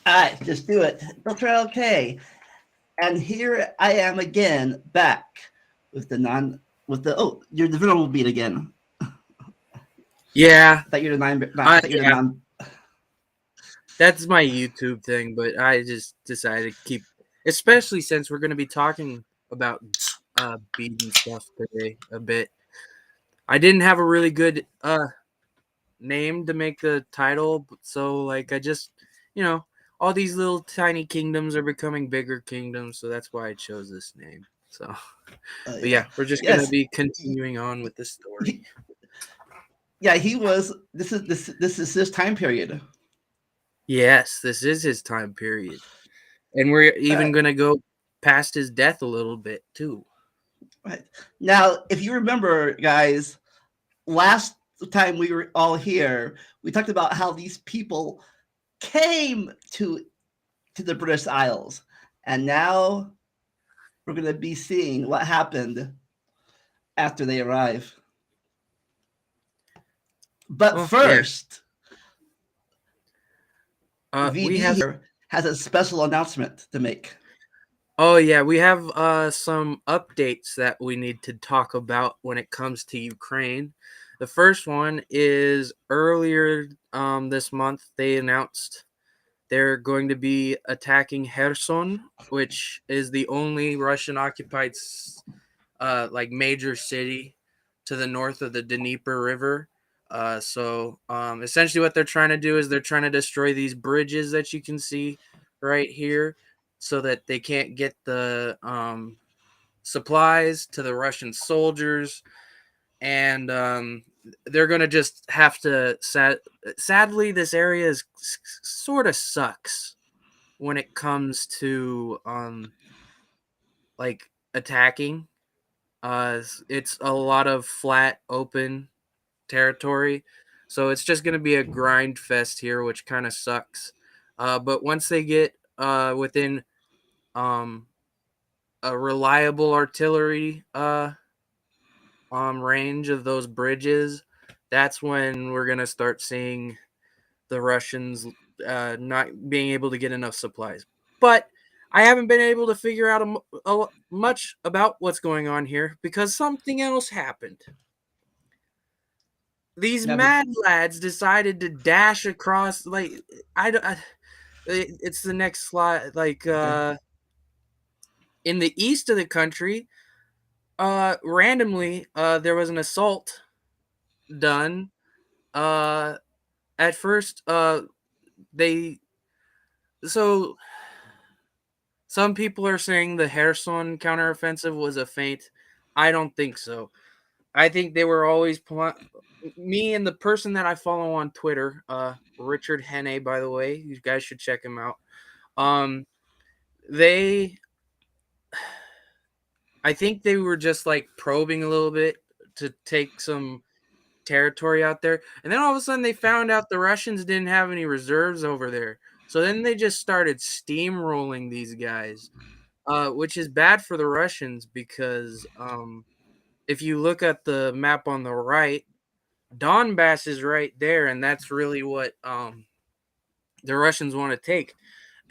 All right, just do it. Filter okay. And here I am again, back with the non with the you're the normal beat again. Yeah, I thought you're the nine. I thought you're the yeah, non. that's my YouTube thing, but I just decided to keep, especially since we're going to be talking about beating stuff today a bit. I didn't have a really good name to make the title, so like I just, you know, all these little tiny kingdoms are becoming bigger kingdoms, so that's why I chose this name. So, but Yeah. yeah, we're just gonna Yes. be continuing on with the story. Yeah, he was. This is his time period. Yes, this is his time period, and we're even Right. gonna go past his death a little bit too. Right. Now, if you remember, guys, last time we were all here, we talked about how these people came to the British Isles, and now we're going to be seeing what happened after they arrive. But Well, yeah, first, we VB have. here has a special announcement to make. Oh yeah, we have some updates that we need to talk about when it comes to Ukraine. The first one is earlier this month they announced they're going to be attacking Kherson, which is the only Russian occupied like major city to the north of the Dnieper River. So essentially what they're trying to do is they're trying to destroy these bridges that you can see right here so that they can't get the supplies to the Russian soldiers. And they're going to just have to sadly this area is sort of sucks when it comes to like attacking. It's a lot of flat open territory, so it's just gonna be a grind fest here, which kind of sucks. But once they get within um a reliable artillery range of those bridges, that's when we're gonna start seeing the Russians not being able to get enough supplies. But I haven't been able to figure out much about what's going on here because something else happened. These Now, be- mad lads decided to dash across like it's the next slide like okay. in the east of the country randomly there was an assault done uh at first they so some people are saying the Kherson counteroffensive was a feint. I don't think so. I think they were always me and the person that I follow on Twitter, Richard Henne, by the way, you guys should check him out. Um, they, I think they were just like probing a little bit to take some territory out there, and then all of a sudden they found out the Russians didn't have any reserves over there. So then they just started steamrolling these guys, which is bad for the Russians because if you look at the map on the right, Donbass is right there, and that's really what the Russians want to take.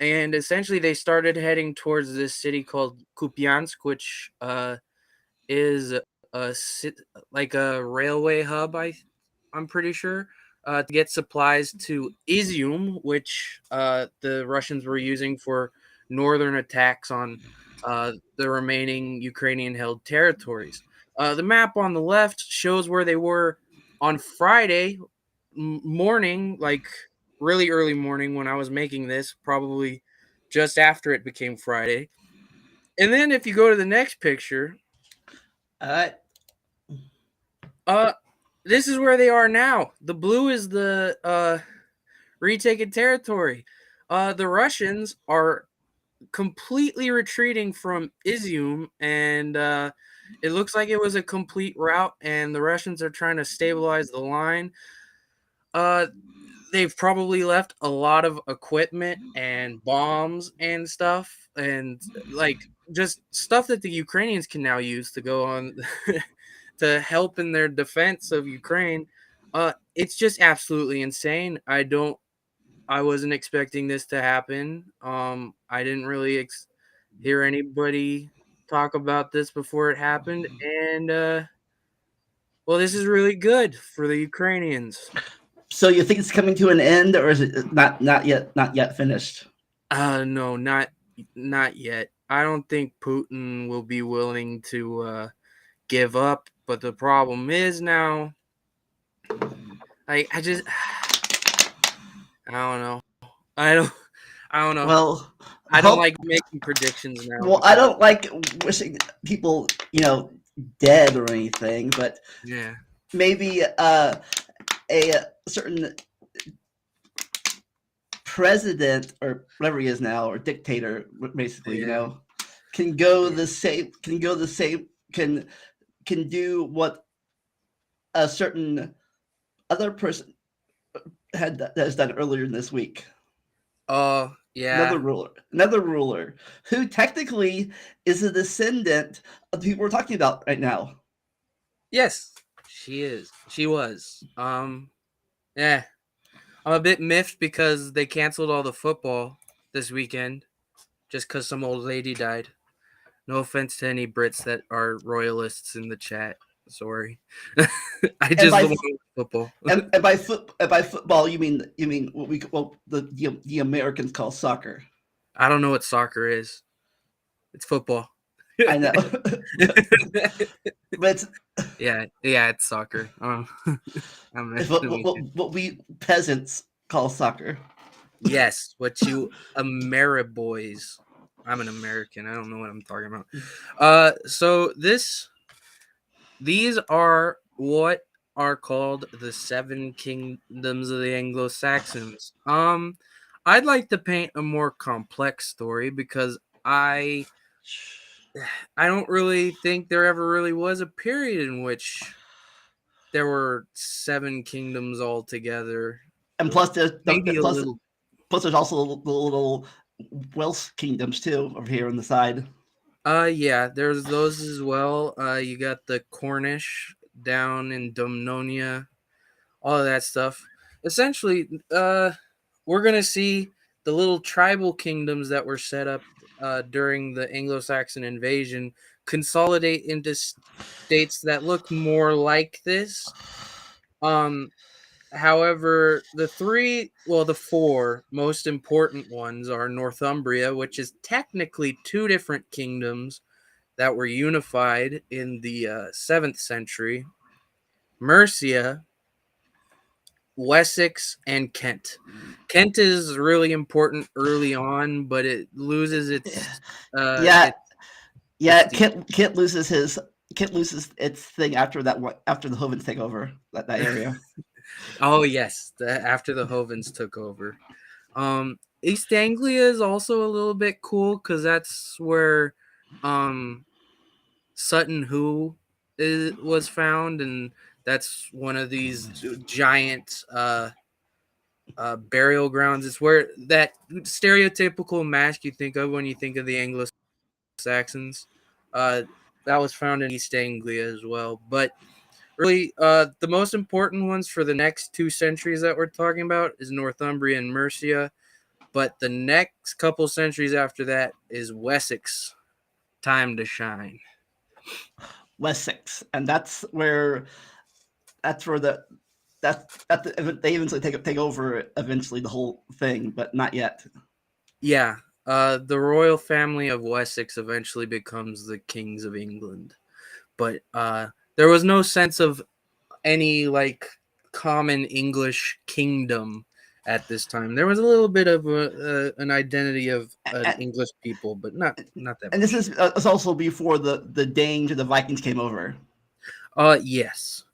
And essentially, they started heading towards this city called Kupiansk, which is like a railway hub. I'm pretty sure to get supplies to Izium, which the Russians were using for northern attacks on the remaining Ukrainian-held territories. The map on the left shows where they were on Friday morning, like really early morning when I was making this, probably just after it became Friday. And then if you go to the next picture, All right. uh this is where they are now. The blue is the retaken territory. The Russians are completely retreating from Izium, and it looks like it was a complete rout, and the Russians are trying to stabilize the line. Uh, they've probably left a lot of equipment and bombs and stuff, and like just stuff that the Ukrainians can now use to go on to help in their defense of Ukraine. It's just absolutely insane. I don't. I wasn't expecting this to happen. I didn't really hear anybody talk about this before it happened, and well, this is really good for the Ukrainians. So you think it's coming to an end, or is it not yet finished? No, not yet. I don't think Putin will be willing to give up. But the problem is now, I just, I don't know. I don't, I don't know. Well, I don't hope. like making predictions now Well, I because don't like wishing people, dead or anything, but yeah, maybe a certain president or whatever he is now, or dictator, basically, yeah, can go yeah. the same, can do what a certain other person has done earlier this week. Oh, Another yeah. ruler, another ruler, who technically is a descendant of the people we're talking about right now. Yes, she is. She was. Yeah. I'm a bit miffed because they canceled all the football this weekend just because some old lady died. No offense to any Brits that are royalists in the chat. Sorry. I And just by want football. by football, you mean what the Americans call soccer. I don't know what soccer is. It's football. I know, but it's, yeah, it's soccer. I'm it's messing what, with what, you. what we peasants call soccer. Yes, what you Ameriboys. I'm an American. I don't know what I'm talking about. So these are what are called the seven kingdoms of the Anglo-Saxons. I'd like to paint a more complex story because I don't really think there ever really was a period in which there were seven kingdoms altogether. And plus, there's Maybe a plus little. plus there's also the little Welsh kingdoms too over here on the side. Yeah, there's those as well. You got the Cornish down in Dumnonia, all of that stuff. Essentially, we're gonna see the little tribal kingdoms that were set up during the Anglo-Saxon invasion consolidate into states that look more like this. Um, However, the four most important ones are Northumbria, which is technically two different kingdoms that were unified in the 7th century, Mercia, Wessex, and Kent. Kent is really important early on, but it loses Yeah, its yeah. prestige. Kent loses its thing after that one, after the Hovens take over that area. Oh yes, after the Hovens took over. East Anglia is also a little bit cool because that's where um, Sutton Hoo was found, and that's one of these giant burial grounds. It's where that stereotypical mask you think of when you think of the Anglo Saxons. Uh, that was found in East Anglia as well. But really, the most important ones for the next 2 centuries that we're talking about is Northumbria and Mercia. But the next couple centuries after that is Wessex. Time to shine. Wessex, and that's where they eventually take over eventually the whole thing, but not yet. Yeah, the royal family of Wessex eventually becomes the kings of England. But there was no sense of any like common English kingdom at this time. There was a little bit of an identity of an And, English people, but not that and this much. is it's also before the Danes or the Vikings came over. Yes.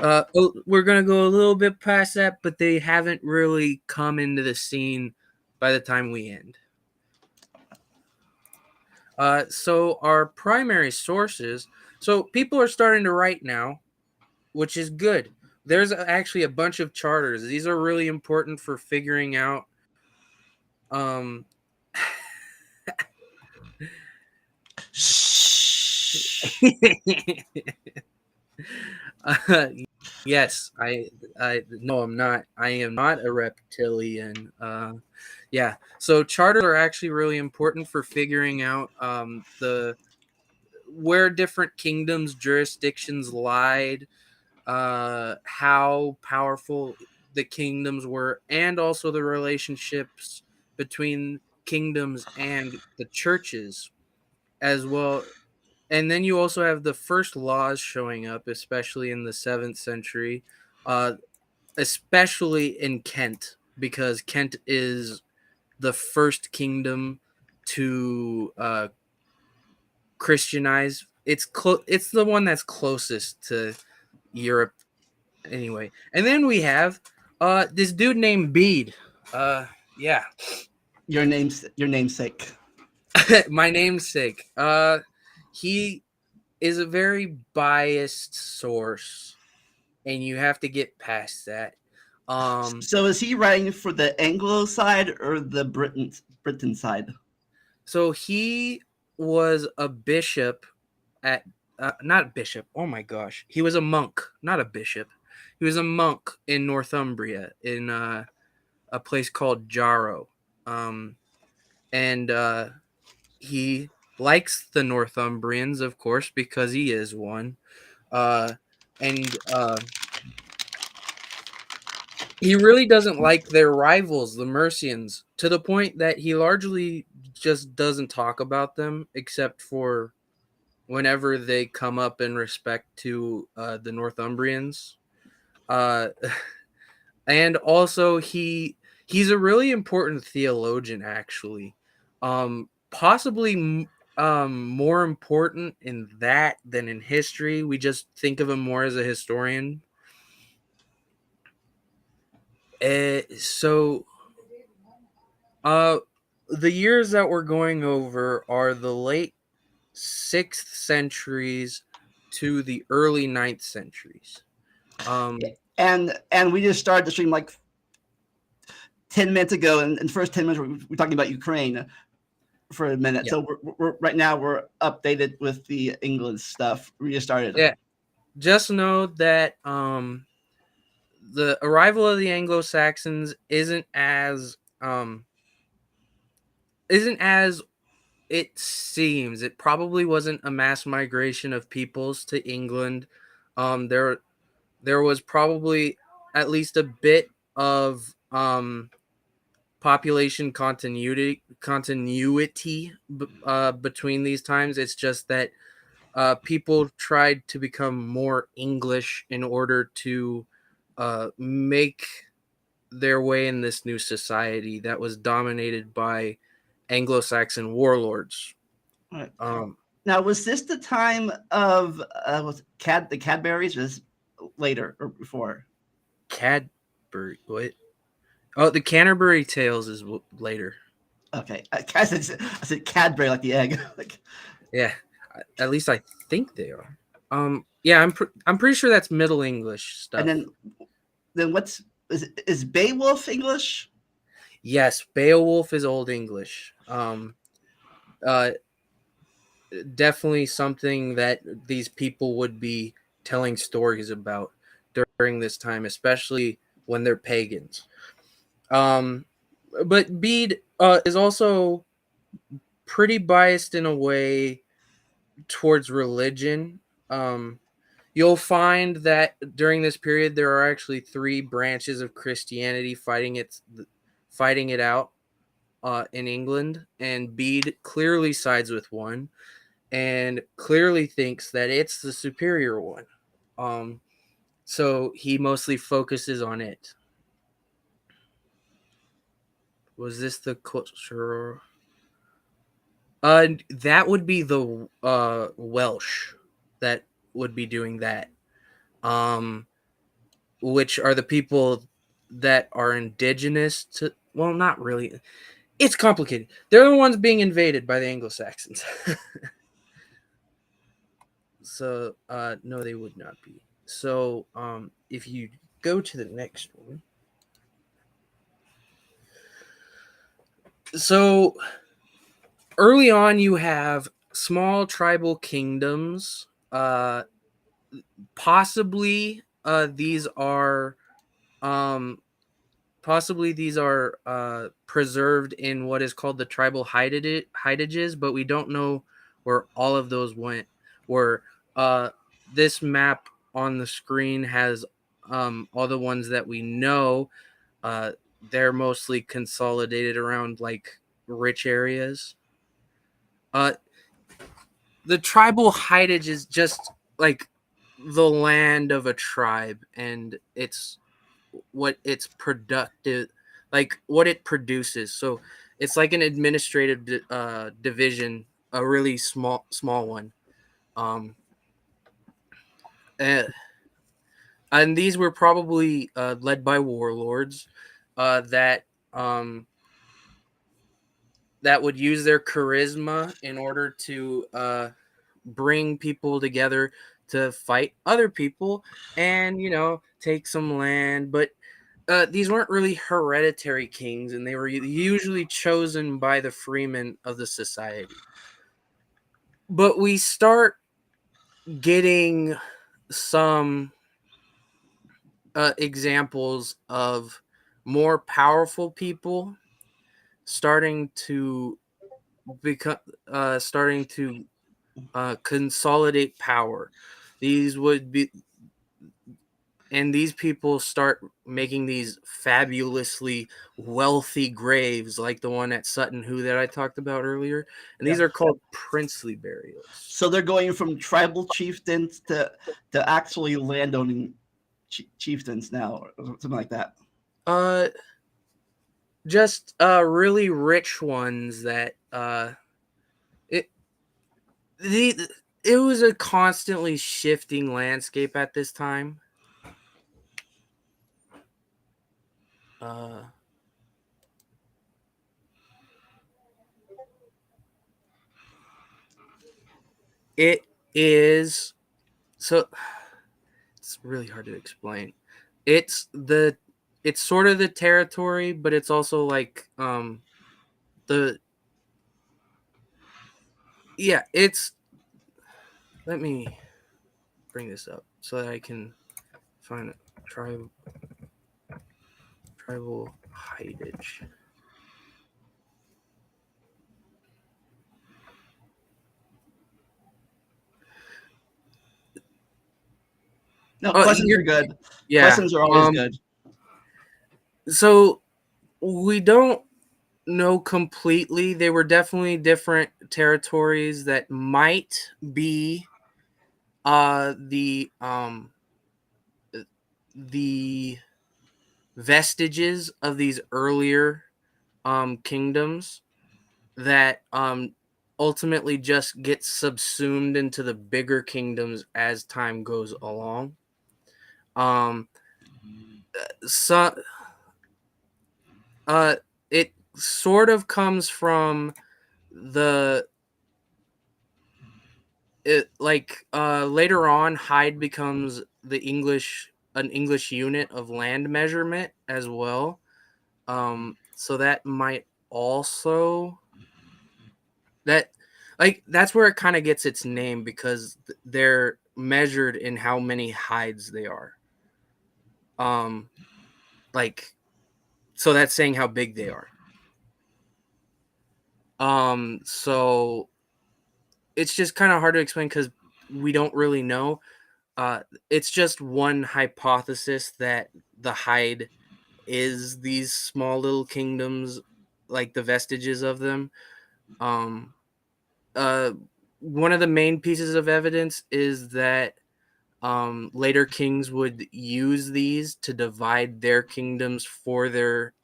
We're gonna go a little bit past that, but they haven't really come into the scene by the time we end. So our primary sources. So people are starting to write now, which is good. There's actually a bunch of charters. These are really important for figuring out. Um, Shh. uh, Yes, I no, I'm not. I am not a reptilian. Yeah. So charters are actually really important for figuring out the where different kingdoms, jurisdictions lied, how powerful the kingdoms were, and also the relationships between kingdoms and the churches as well. And then you also have the first laws showing up, especially in the 7th century, especially in Kent, because Kent is the first kingdom to Christianize. It's the one that's closest to Europe anyway. And then we have this dude named Bede. Yeah. Your namesake. My namesake. He is a very biased source, and you have to get past that. So is he writing for the Anglo side or the Britain side? So he was a bishop at not bishop. Oh my gosh, he was a monk, not a bishop. He was a monk in Northumbria in a place called Jarrow, and he likes the Northumbrians, of course, because he is one. Uh, and he really doesn't like their rivals, the Mercians, to the point that he largely just doesn't talk about them, except for whenever they come up in respect to the Northumbrians. Uh, and also he's a really important theologian, actually. Possibly more important in that than in history. We just think of him more as a historian. So uh the years that we're going over are the late 6th centuries to the early 9th centuries. Um And we just started the stream like 10 minutes ago, and in the first 10 minutes we're talking about Ukraine for a minute. yeah. So we're right now we're updated with the England stuff. We just started. Yeah. Just know that the arrival of the Anglo-Saxons isn't as it seems. It probably wasn't a mass migration of peoples to England. There was probably at least a bit of population continuity between these times. It's just that people tried to become more English in order to make their way in this new society that was dominated by Anglo-Saxon warlords. Right. Um, Now, was this the time of was the Cadburys? Was later or before? Cadbury, what? Oh, the Canterbury Tales is later. Okay, I said Cadbury like the egg. Like, Yeah, at least I think they are. Yeah, I'm pretty sure that's Middle English and stuff. then what's is Beowulf English? Yes, Beowulf is Old English. Uh, Definitely something that these people would be telling stories about during this time, especially when they're pagans. Um, but Bede is also pretty biased in a way towards religion. Um, you'll find that during this period there are actually 3 branches of Christianity fighting it out in England, and Bede clearly sides with one and clearly thinks that it's the superior one. Um, so he mostly focuses on it. Was this the culture? That would be the Welsh that would be doing that. Um, which are the people that are indigenous to. Well, not really. It's complicated. They're the ones being invaded by the Anglo-Saxons. So, no, they would not be. So, if you go to the next one. So, early on, you have small tribal kingdoms, possibly these are um possibly these are preserved in what is called the tribal heidages, but we don't know where all of those went. Where uh, this map on the screen has all the ones that we know. Uh, they're mostly consolidated around like rich areas. Uh, the tribal heightage is just like the land of a tribe, and it's what it's productive, like what it produces. So it's like an administrative division, a really small one. Um, and, and these were probably led by warlords that that would use their charisma in order to bring people together to fight other people and take some land. But these weren't really hereditary kings, and they were usually chosen by the freemen of the society. But we start getting some examples of more powerful people starting to become starting to consolidate power. These would be And these people start making these fabulously wealthy graves like the one at Sutton Hoo that I talked about earlier. And these Yeah. are called princely burials. So they're going from tribal chieftains to actually landowning chieftains now, or something like that. Uh just really rich ones that it the it was a constantly shifting landscape at this time. Uh it is so it's really hard to explain. It's the it's sort of the territory, but it's also like the yeah, it's let me bring this up so that I can find it. Tribal heightage. No, Oh, questions are good. yeah. Questions are always good. So we don't know completely. They were definitely different territories that might be the vestiges of these earlier kingdoms that ultimately just get subsumed into the bigger kingdoms as time goes along. Um, so uh, it sort of comes from the later on Hyde becomes an English unit of land measurement as well. So that might also that that's where it kind of gets its name because they're measured in how many hides they are. Um, like so that's saying how big they are. So it's just kind of hard to explain because we don't really know. It's just one hypothesis that the hide is these small little kingdoms, like the vestiges of them. Um, uh, One of the main pieces of evidence is that later kings would use these to divide their kingdoms for their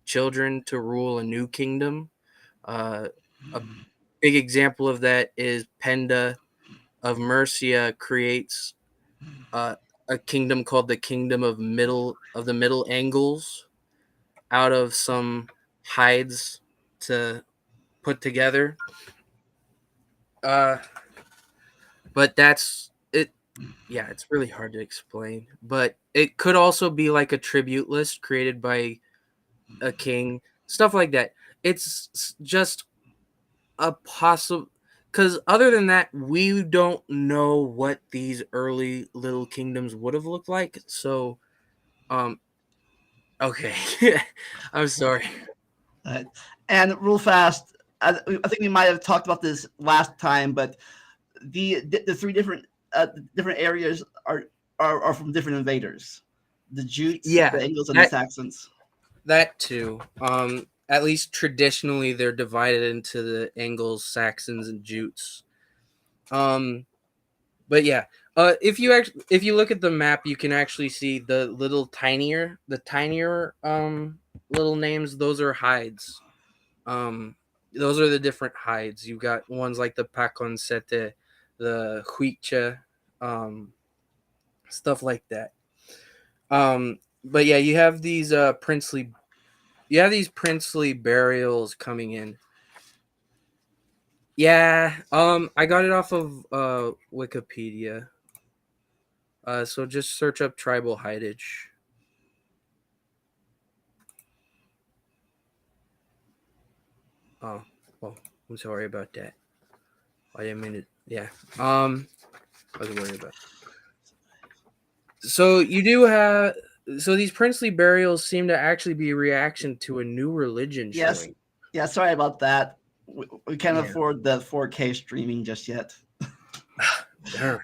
children to rule a new kingdom. A big example of that is Penda of Mercia creates uh, a kingdom called the Kingdom of the Middle Angles out of some hides to put together. Uh, but that's it. Yeah, it's really hard to explain. But it could also be like a tribute list created by a king, stuff like that. It's just a possible. Because other than that, we don't know what these early little kingdoms would have looked like. So, um, okay, I'm sorry. Right. And real fast, I think we might have talked about this last time, but the three different areas are from different invaders: the Jutes, Yeah, the Angles, and the that Saxons. that too. At least traditionally, they're divided into the Angles, Saxons, and Jutes. Um, but yeah, if you look at the map, you can actually see the tinier little names. Those are hides. Um, those are the different hides. You've got ones like the Paconcete, the Huicha, um, stuff like that. But yeah, you have these princely burials coming in. Yeah, I got it off of Wikipedia. So just search up tribal hidage. Oh, well, I'm sorry about that. I didn't mean it. Yeah. I was worried about. So you do have. So these princely burials seem to actually be a reaction to a new religion Yes, showing. yeah. Sorry about that. We can't Yeah. afford the 4K streaming just yet. Darn.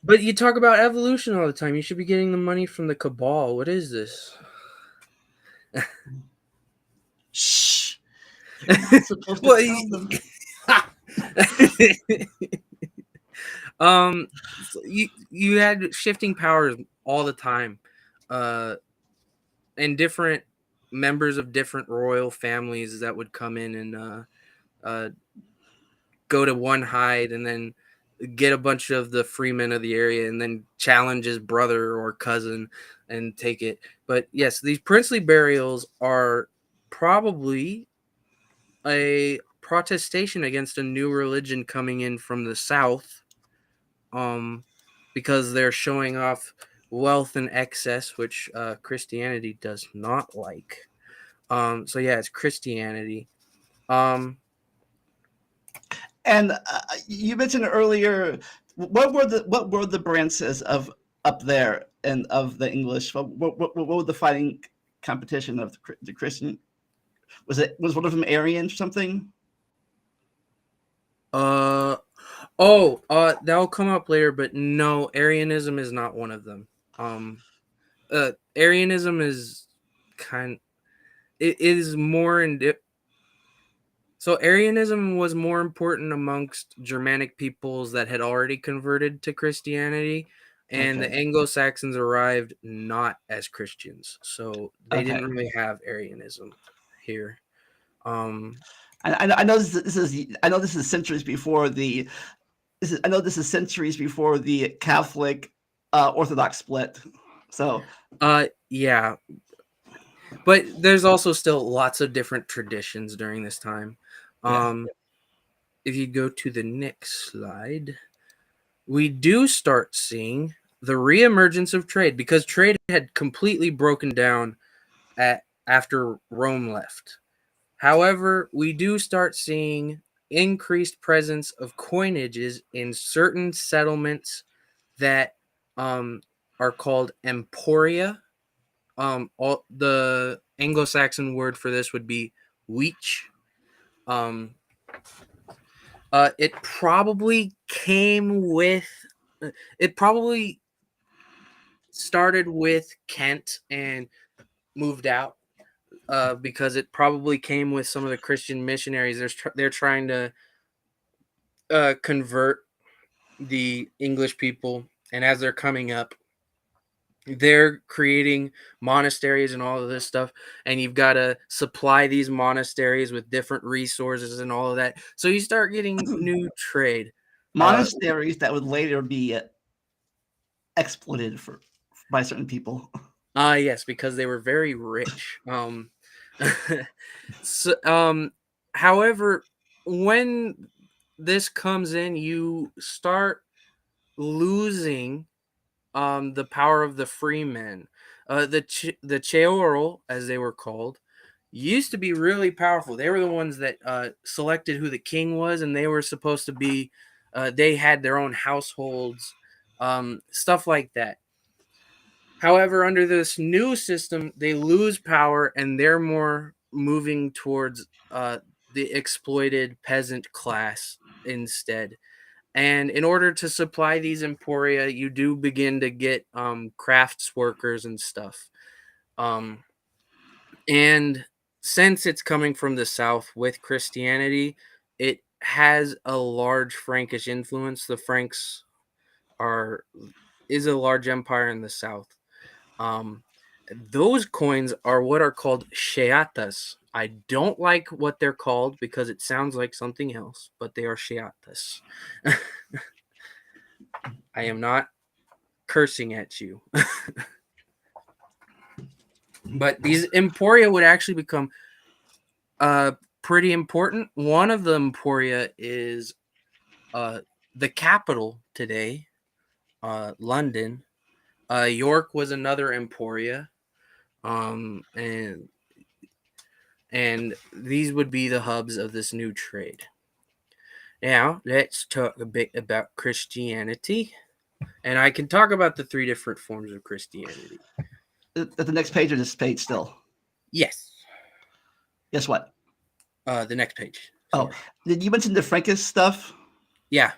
But you talk about evolution all the time. You should be getting the money from the cabal. What is this? Shh! You're not supposed to well, tell them. um, so you had shifting powers all the time, uh, and different members of different royal families that would come in and uh, go to one hide and then get a bunch of the freemen of the area and then challenge his brother or cousin and take it. But yes, these princely burials are probably a protestation against a new religion coming in from the south, um because they're showing off wealth and excess, which Christianity does not like. So yeah, it's Christianity. um And you mentioned earlier, what were the branches of up there and of the English? What was the fighting competition of the Christian? Was one of them Aryan or something? uh that'll come up later, but no, Arianism is not one of them. Arianism is kind it is more in So Arianism was more important amongst Germanic peoples that had already converted to Christianity, and the Okay, Anglo-Saxons arrived not as Christians, so they okay. didn't really have Arianism here. Um, I know this is I know this is centuries before the I know this is centuries before the Catholic Orthodox split. So yeah, but there's also still lots of different traditions during this time. yeah, Um, if you go to the next slide, we do start seeing the reemergence of trade because trade had completely broken down after Rome left. However, we do start seeing increased presence of coinages in certain settlements that um, are called emporia. The Anglo-Saxon word for this would be weech. Um, it probably came with. It probably started with Kent and moved out because it probably came with some of the Christian missionaries. They're trying to convert the English people, and as they're coming up, they're creating monasteries and all of this stuff, and you've got to supply these monasteries with different resources and all of that. So you start getting new trade. Uh, monasteries that would later be exploited for by certain people. yes, because they were very rich. So, however, when this comes in, you start losing the power of the free men. The Cheoral, as they were called, used to be really powerful. They were the ones that selected who the king was, and they were supposed to be. They had their own households, stuff like that. However, under this new system, they lose power, and they're more moving towards the exploited peasant class instead. And in order to supply these emporia, you do begin to get crafts workers and stuff. Um, and since it's coming from the south with Christianity, it has a large Frankish influence. The Franks are is a large empire in the south. Um, those coins are what are called sheatas. I don't like what they're called because it sounds like something else, but they are sheatas. I am not cursing at you. But these emporia would actually become pretty important. One of the emporia is the capital today, London. York was another emporia, and these would be the hubs of this new trade. Now let's talk a bit about Christianity, and I can talk about the three different forms of Christianity. At the next page or this page still? Yes. Guess what? The next page. Oh, Sorry. did you mention the Frankish stuff? Yeah.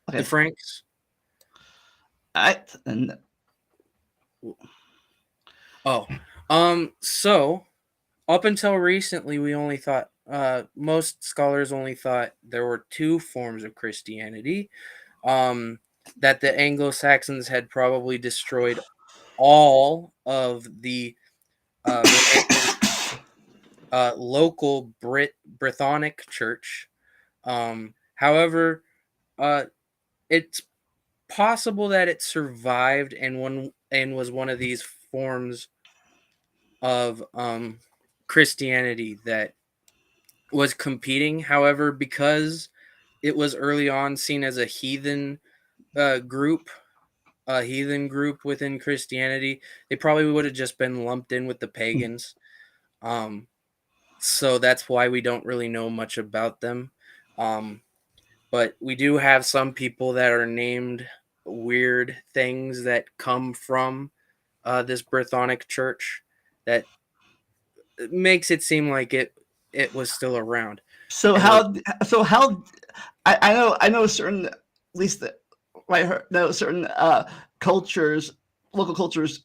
Okay. The Franks. And So up until recently, we only thought most scholars only thought there were two forms of Christianity. That the Anglo-Saxons had probably destroyed all of the local Brythonic church. However, it's possible that it survived and was one of these forms of Christianity that was competing. However, because it was early on seen as a heathen group, within Christianity, they probably would have just been lumped in with the pagans. So that's why we don't really know much about them. But we do have some people that are named weird things that come from this Brythonic church that makes it seem like it was still around. so And how I know certain, at least the right, know certain cultures, local cultures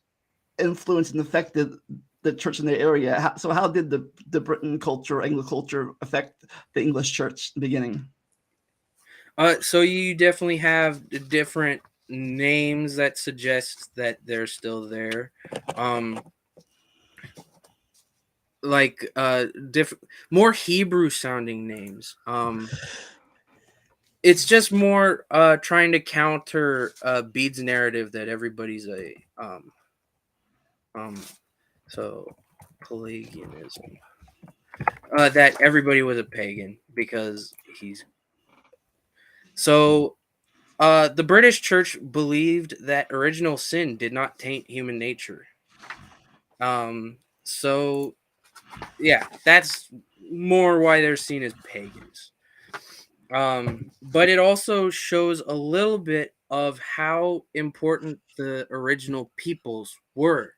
influenced and affected the church in the area. So how did the Britain culture, Anglo culture affect the English church in the beginning? so you definitely have different names that suggest that they're still there. Like different, more Hebrew sounding names. It's just more trying to counter Bede's narrative that everybody's a so Pelagianism. That everybody was a pagan because he's so the British Church believed that original sin did not taint human nature. So yeah, that's more why they're seen as pagans. But it also shows a little bit of how important the original peoples were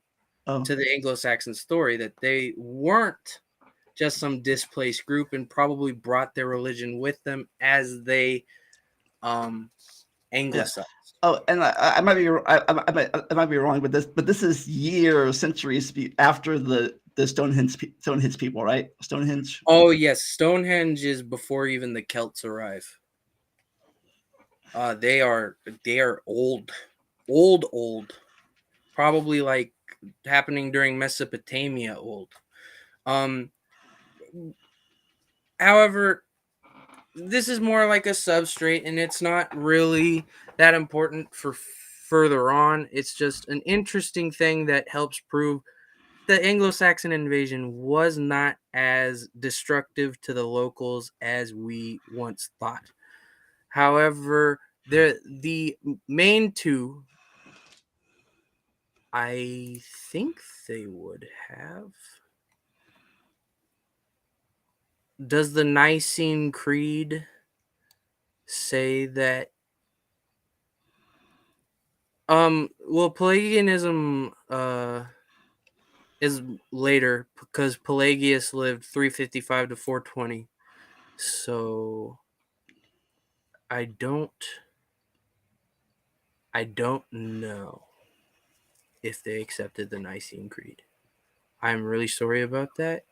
Oh, to the Anglo-Saxon story, that they weren't just some displaced group and probably brought their religion with them as they anglicized. oh, and I might be I might be wrong, but this is years, centuries after the Stonehenge people, right? Stonehenge. Oh yes, Stonehenge is before even the Celts arrive. They are old, old, probably like happening during Mesopotamia old. However, this is more like a substrate, and it's not really that important for further on. It's just an interesting thing that helps prove the Anglo-Saxon invasion was not as destructive to the locals as we once thought. However, the main two, I think they would have. does the Nicene Creed say that well, Pelagianism is later because Pelagius lived 355 to 420. So I don't know if they accepted the Nicene Creed. I'm really sorry about that.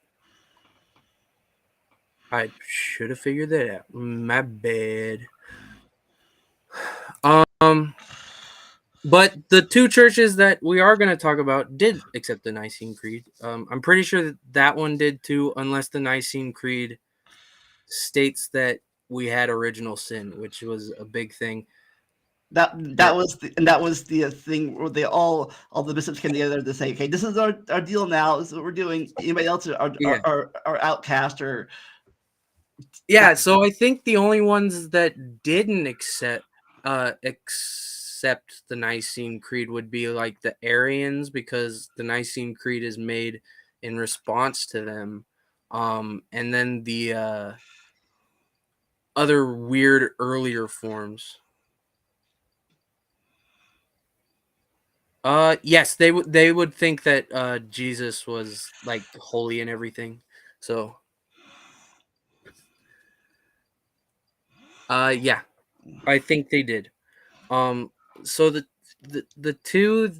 I should have figured that out. My bad. Um, but the two churches that we are going to talk about did accept the Nicene Creed. I'm pretty sure that that one did too, unless the Nicene Creed states that we had original sin, which was a big thing. That That was the thing where they all the bishops came together to say, okay, this is our deal now. This is what we're doing. Anybody else yeah. are outcast or Yeah, that. so I think the only ones that didn't accept the Nicene Creed would be like the Arians, because the Nicene Creed is made in response to them. And then the other weird earlier forms. Yes, they would think that Jesus was like holy and everything. So yeah, I think they did. Um so the two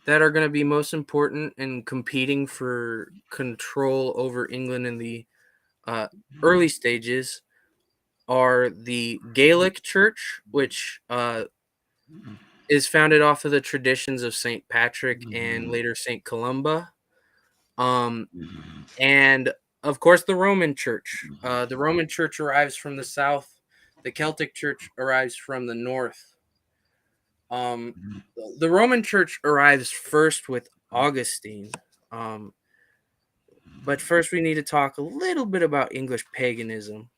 that are going to be most important in competing for control over England in the uh, early stages are the Gaelic Church, which is founded off of the traditions of St. Patrick and later St. Columba. Um, and of course, the Roman Church. The Roman Church arrives from the south, the Celtic Church arrives from the north. Um, the Roman Church arrives first with Augustine. Um, But first, we need to talk a little bit about English paganism.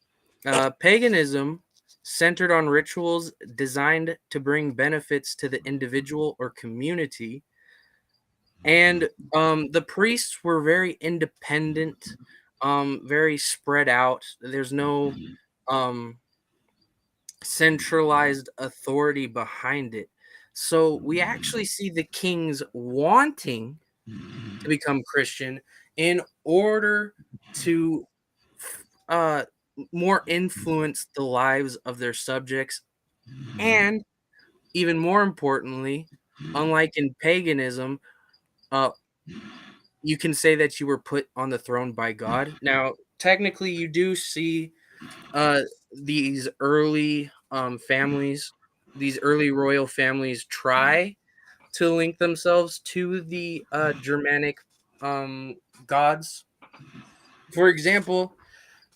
Paganism centered on rituals designed to bring benefits to the individual or community. And the priests were very independent, very spread out. There's no um, centralized authority behind it. So we actually see the kings wanting to become Christian in order to uh, more influence the lives of their subjects. And even more importantly, unlike in paganism, uh, you can say that you were put on the throne by God. Now, technically, you do see uh, these early families, these early royal families try to link themselves to the Germanic um, gods. For example,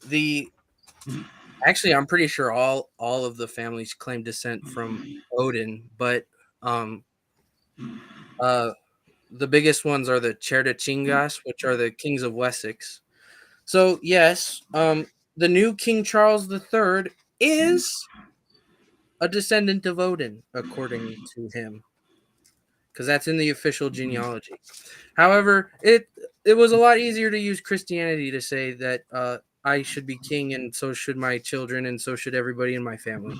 the actually I'm pretty sure all of the families claim descent from Odin, but um, uh, the biggest ones are the Cherdachingas, which are the kings of Wessex. So yes, the new King Charles III is a descendant of Odin, according to him, because that's in the official genealogy. However, it was a lot easier to use Christianity to say that I should be king, and so should my children, and so should everybody in my family.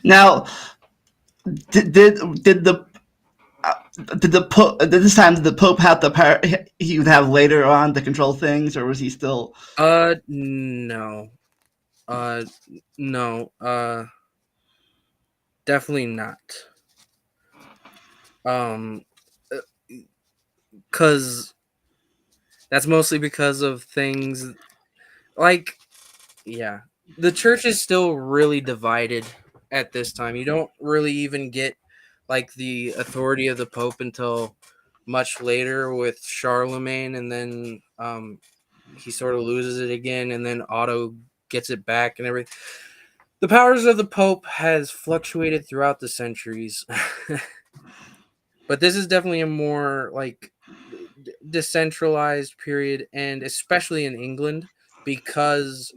Now, did the did the Pope did this time did the Pope have the power he would have later on to control things, or was he still? No, uh, no, definitely not. Um, Cause that's mostly because of things like yeah, the church is still really divided at this time. You don't really even get like the authority of the Pope until much later with Charlemagne, and then he sort of loses it again, and then Otto gets it back, and everything. The powers of the Pope has fluctuated throughout the centuries, but this is definitely a more like decentralized period, and especially in England because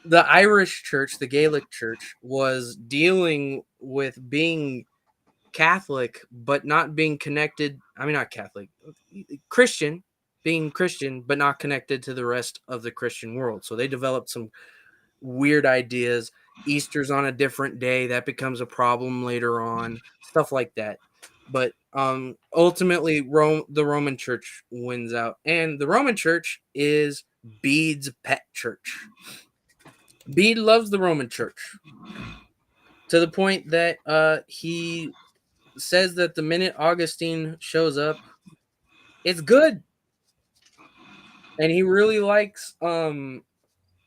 the Irish church, the Gaelic church, was dealing with being Catholic, but not being connected. I mean, not Catholic, Christian, being Christian, but not connected to the rest of the Christian world. So they developed some weird ideas. Easter's on a different day. That becomes a problem later on. Stuff like that. But ultimately, the Roman Church wins out. And the Roman Church is Bede's pet church. Bede loves the Roman Church to the point that he says that the minute Augustine shows up, it's good. And he really likes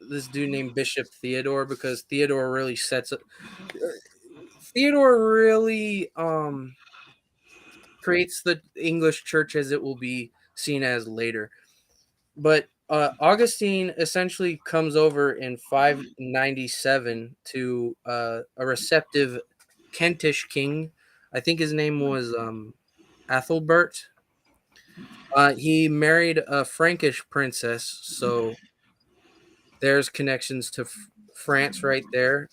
this dude named Bishop Theodore because Theodore really sets up. Theodore really creates the English church as it will be seen as later. But Augustine essentially comes over in 597 to a receptive Kentish king. I think his name was Ethelbert. He married a Frankish princess, so there's connections to France right there.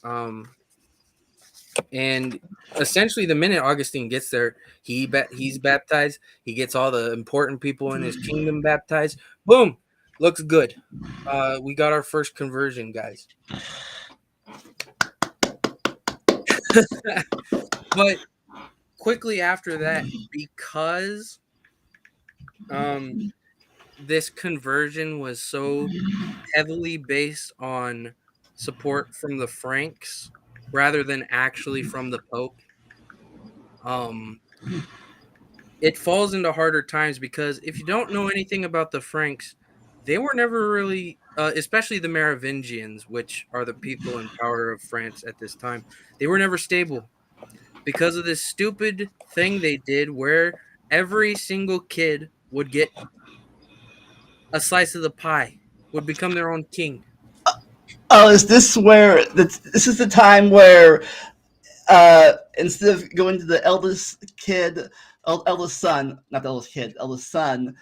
And essentially, the minute Augustine gets there, he's baptized. He gets all the important people in his kingdom baptized. Boom, looks good. We got our first conversion, guys. But quickly after that, because this conversion was so heavily based on support from the Franks rather than actually from the Pope, um, it falls into harder times because if you don't know anything about the Franks, they were never really, especially the Merovingians, which are the people in power of France at this time, they were never stable because of this stupid thing they did where every single kid would get a slice of the pie, would become their own king. Oh, is this where this is the time where instead of going to the eldest kid, eldest son, not the eldest kid, eldest son,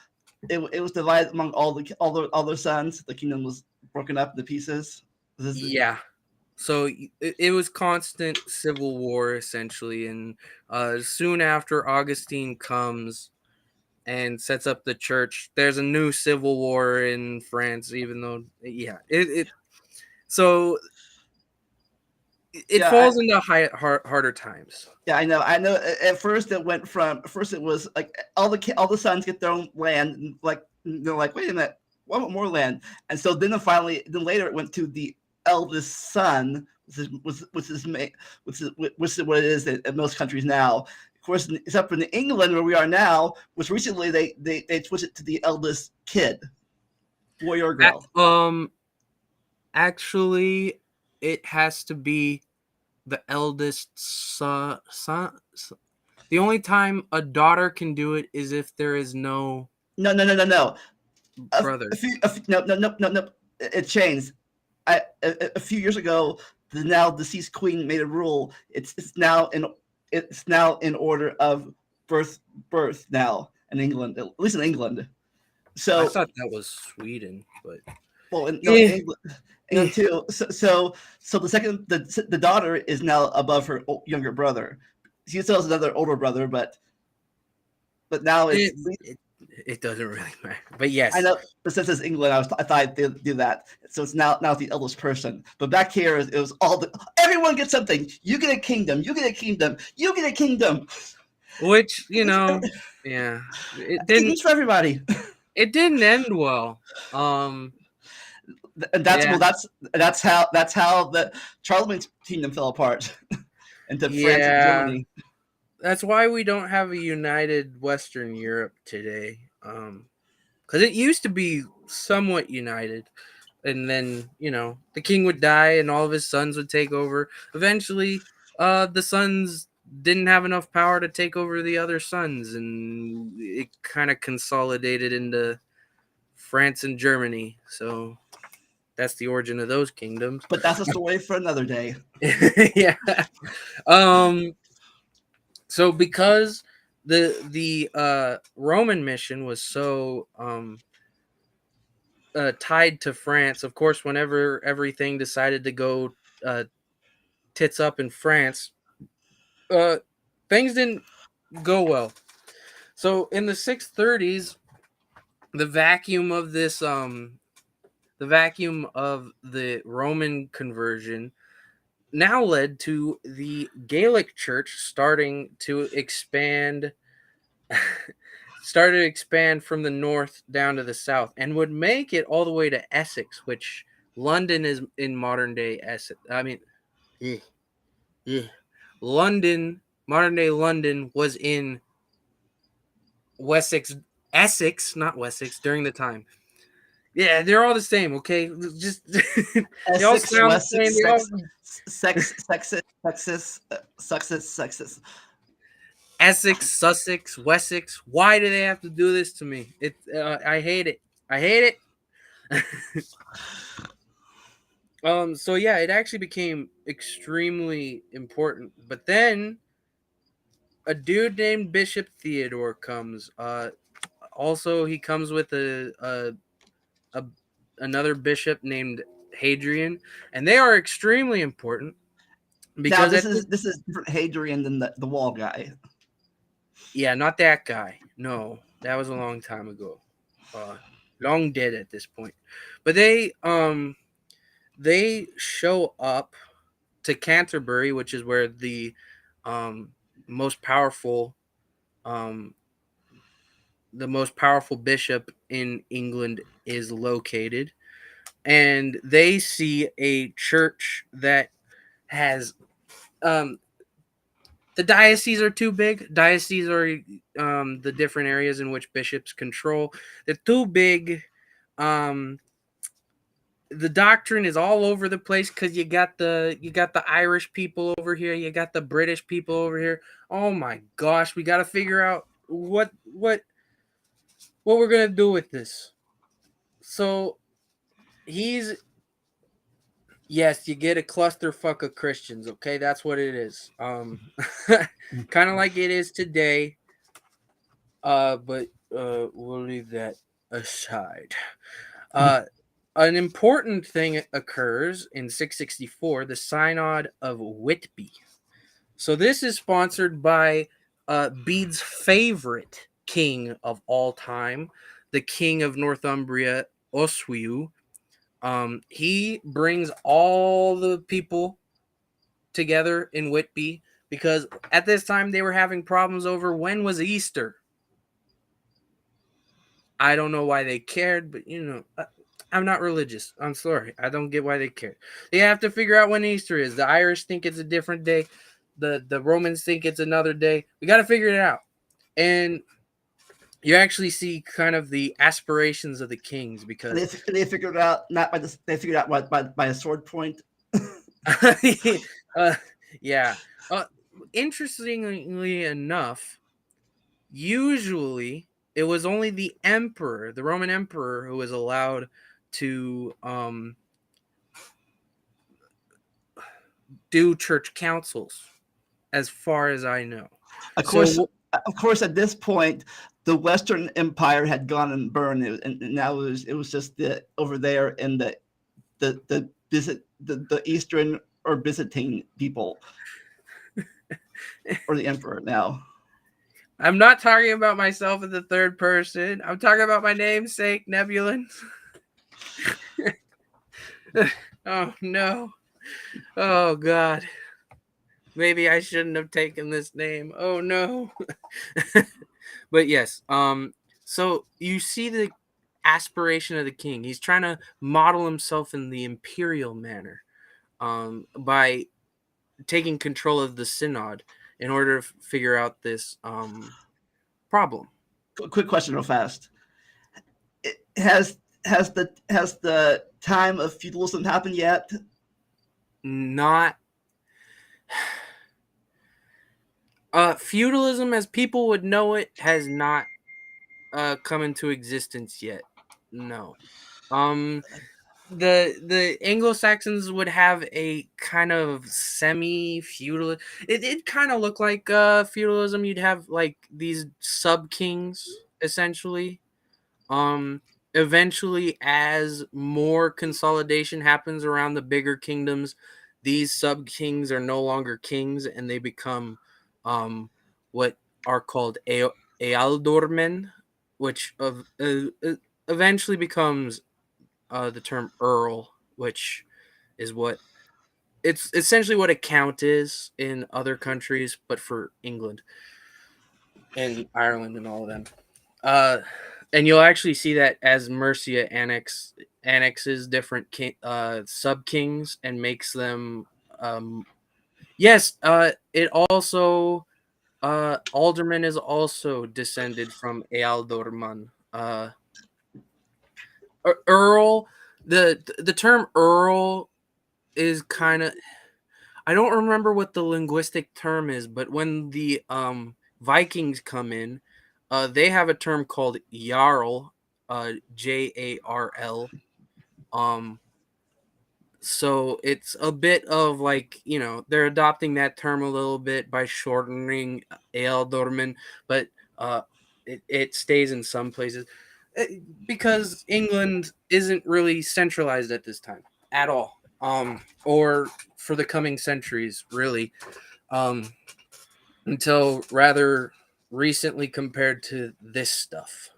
it was divided among all their sons. The kingdom was broken up into pieces. This is, Yeah. So it was constant civil war essentially, and soon after Augustine comes and sets up the church, there's a new civil war in France. Even though, yeah, so it yeah, falls into harder times. yeah, I know. I know. At first, it went from first it was like all the sons get their own land, and like they're like, wait a minute, I want more land, and so then later it went to the eldest son, which is what it is in most countries now. Of course, except in England where we are now, which recently they switched it to the eldest kid, boy or girl. Actually, it has to be the eldest son. The only time a daughter can do it is if there is no No. brother. No. It changed. A few years ago, the now deceased queen made a rule. It's now in order of birth now in England, at least in England. I So, thought that was Sweden, but well, no, eh, England eh, too. So the daughter is now above her younger brother. She still has another older brother, but now it's it, it it doesn't really matter. But I yes, know, but since it's England, I thought they'd do that. So it's now the eldest person. But back here, it was everyone gets something. You get a kingdom. You get a kingdom. You get a kingdom. which yeah, Kingdoms for everybody. it didn't end well. And Yeah, that's how the Charlemagne's kingdom fell apart into France and yeah. Germany. That's why we don't have a united Western Europe today. Because it used to be somewhat united, and then the king would die and all of his sons would take over. Eventually, the sons didn't have enough power to take over the other sons, and it kind of consolidated into France and Germany. So that's the origin of those kingdoms. But that's a story for another day. Yeah. Um. So because the Roman mission was so tied to France, of course, whenever everything decided to go uh, tits up in France, uh, things didn't go well. So in the 630s, the vacuum of this the vacuum of the Roman conversion now led to the Gaelic Church starting to expand started to expand from the north down to the south, and would make it all the way to Essex, which London is in modern day Essex. I mean, eh, eh. London, modern day London, was in Wessex, Essex, not Wessex, during the time. Yeah, they're all the same. Okay, just they all Essex, sound the same. Wessex, They all Sexist. Essex, Sussex, Wessex. Why do they have to do this to me? I hate it. I hate it. So yeah, it actually became extremely important. But then a dude named Bishop Theodore comes. Also he comes with a another bishop named Hadrian, and they are extremely important Now because this is different Hadrian than the wall guy. yeah, not that guy. No, that was a long time ago. Long dead at this point. But they show up to Canterbury, which is where the um most powerful um the most powerful bishop in England is located, and they see a church that has um the dioceses are too big. Dioceses are the different areas in which bishops control. They're too big. Um, the doctrine is all over the place because you got the Irish people over here, you got the British people over here. Oh my gosh, we got to figure out what we're gonna do with this. So he's yes, you get a clusterfuck of Christians. Okay, that's what it is. Kind of like it is today. But we'll leave that aside. Uh, an important thing occurs in 664, the Synod of Whitby. So this is sponsored by Bede's favorite king of all time, the king of Northumbria, Oswiu. He brings all the people together in Whitby because at this time they were having problems over when was Easter. I don't know why they cared, but I'm not religious. I'm sorry. I don't get why they care. They have to figure out when Easter is. The Irish think it's a different day. The Romans think it's another day. We got to figure it out. And you actually see kind of the aspirations of the kings because They figured it out not by the they figured out by a sword point. uh, yeah. Interestingly enough, usually it was only the emperor, the Roman emperor, who was allowed to do church councils, as far as I know. Of course, So at this point, the Western Empire had gone and burned, and now it was just over there in the Eastern or Byzantine people, or the emperor now. I'm not talking about myself in the third person. I'm talking about my namesake, Nebulan. Oh no. Oh god. Maybe I shouldn't have taken this name. Oh no. But yes, so you see the aspiration of the king. He's trying to model himself in the imperial manner, by taking control of the synod in order to figure out this problem. Quick question, real fast. Has the time of feudalism happened yet? Not feudalism as people would know it has not come into existence yet. No. Um the Anglo-Saxons would have a kind of semi-feudal. It kind of looked like feudalism. You'd have like these sub-kings essentially. Um Eventually, as more consolidation happens around the bigger kingdoms, these sub-kings are no longer kings and they become what are called ealdormen, which eventually becomes the term earl, which is what it's essentially what a count is in other countries, but for England and Ireland and all of them. And you'll actually see that as Mercia annexes different sub kings and makes them. Yes, it also alderman is also descended from ealdorman. Earl, the term earl is kind of, I don't remember what the linguistic term is, but when the Vikings come in, they have a term called jarl, Jarl. Um, so it's a bit of like, they're adopting that term a little bit by shortening ealdorman, but it stays in some places because England isn't really centralized at this time at all, or for the coming centuries, really, until rather recently compared to this stuff.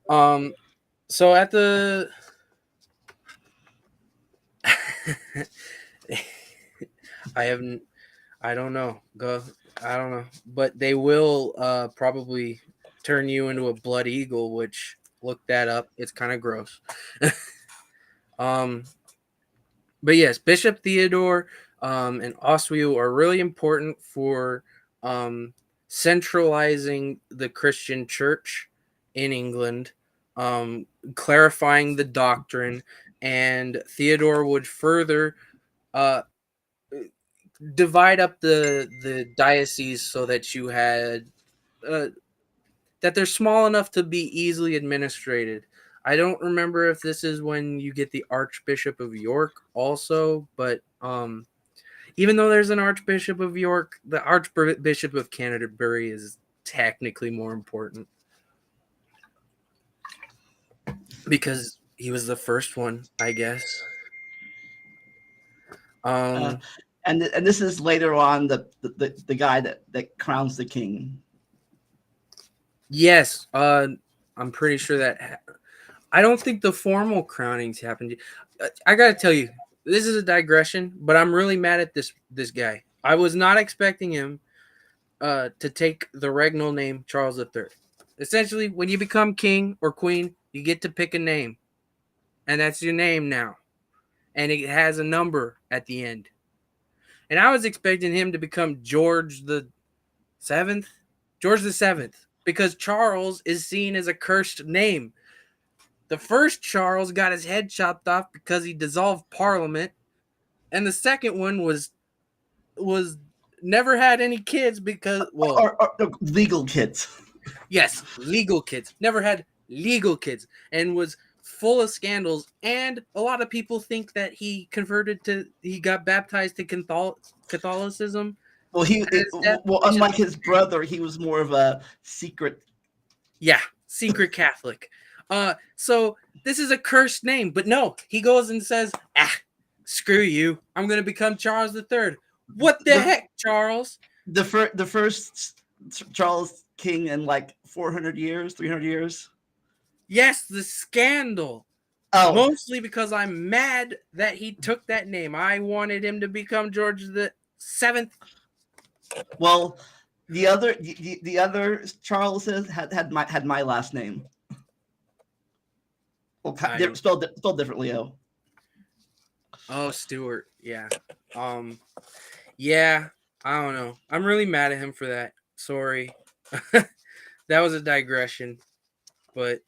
So at the I haven't. I don't know. I don't know, but they will probably turn you into a blood eagle. Which, look that up. It's kind of gross. um, but yes, Bishop Theodore and Oswiu are really important for centralizing the Christian Church in England, clarifying the doctrine, and Theodore would further uh, divide up the diocese so that you had that they're small enough to be easily administrated. I don't remember if this is when you get the Archbishop of York also, but even though there's an Archbishop of York, the Archbishop of Canterbury is technically more important because he was the first one, I guess. Uh, and this is later on the guy that crowns the king. Yes, I'm pretty sure that. I don't think the formal crownings happened. I gotta tell you, this is a digression, but I'm really mad at this guy. I was not expecting him to take the regnal name Charles III. Essentially, when you become king or queen, you get to pick a name, and that's your name now, and it has a number at the end. And I was expecting him to become Seventh, George the Seventh, because Charles is seen as a cursed name. The first Charles got his head chopped off because he dissolved Parliament, and the second one was never had any kids because, well, or legal kids. yes, legal kids, never had legal kids, and was full of scandals. And a lot of people think that he got baptized to Catholicism. Well, unlike his brother, he was more of a secret. Yeah, secret Catholic. So this is a cursed name, but no, he goes and says, screw you, I'm gonna become Charles III. What the heck, Charles? The first Charles king in like 400 years, 300 years. Yes, the scandal. Oh, mostly because I'm mad that he took that name. I wanted him to become George the Seventh. Well, the other Charleses had my last name. Well, spelled differently. Oh, Stewart. Yeah. Yeah. I don't know. I'm really mad at him for that. Sorry. That was a digression. But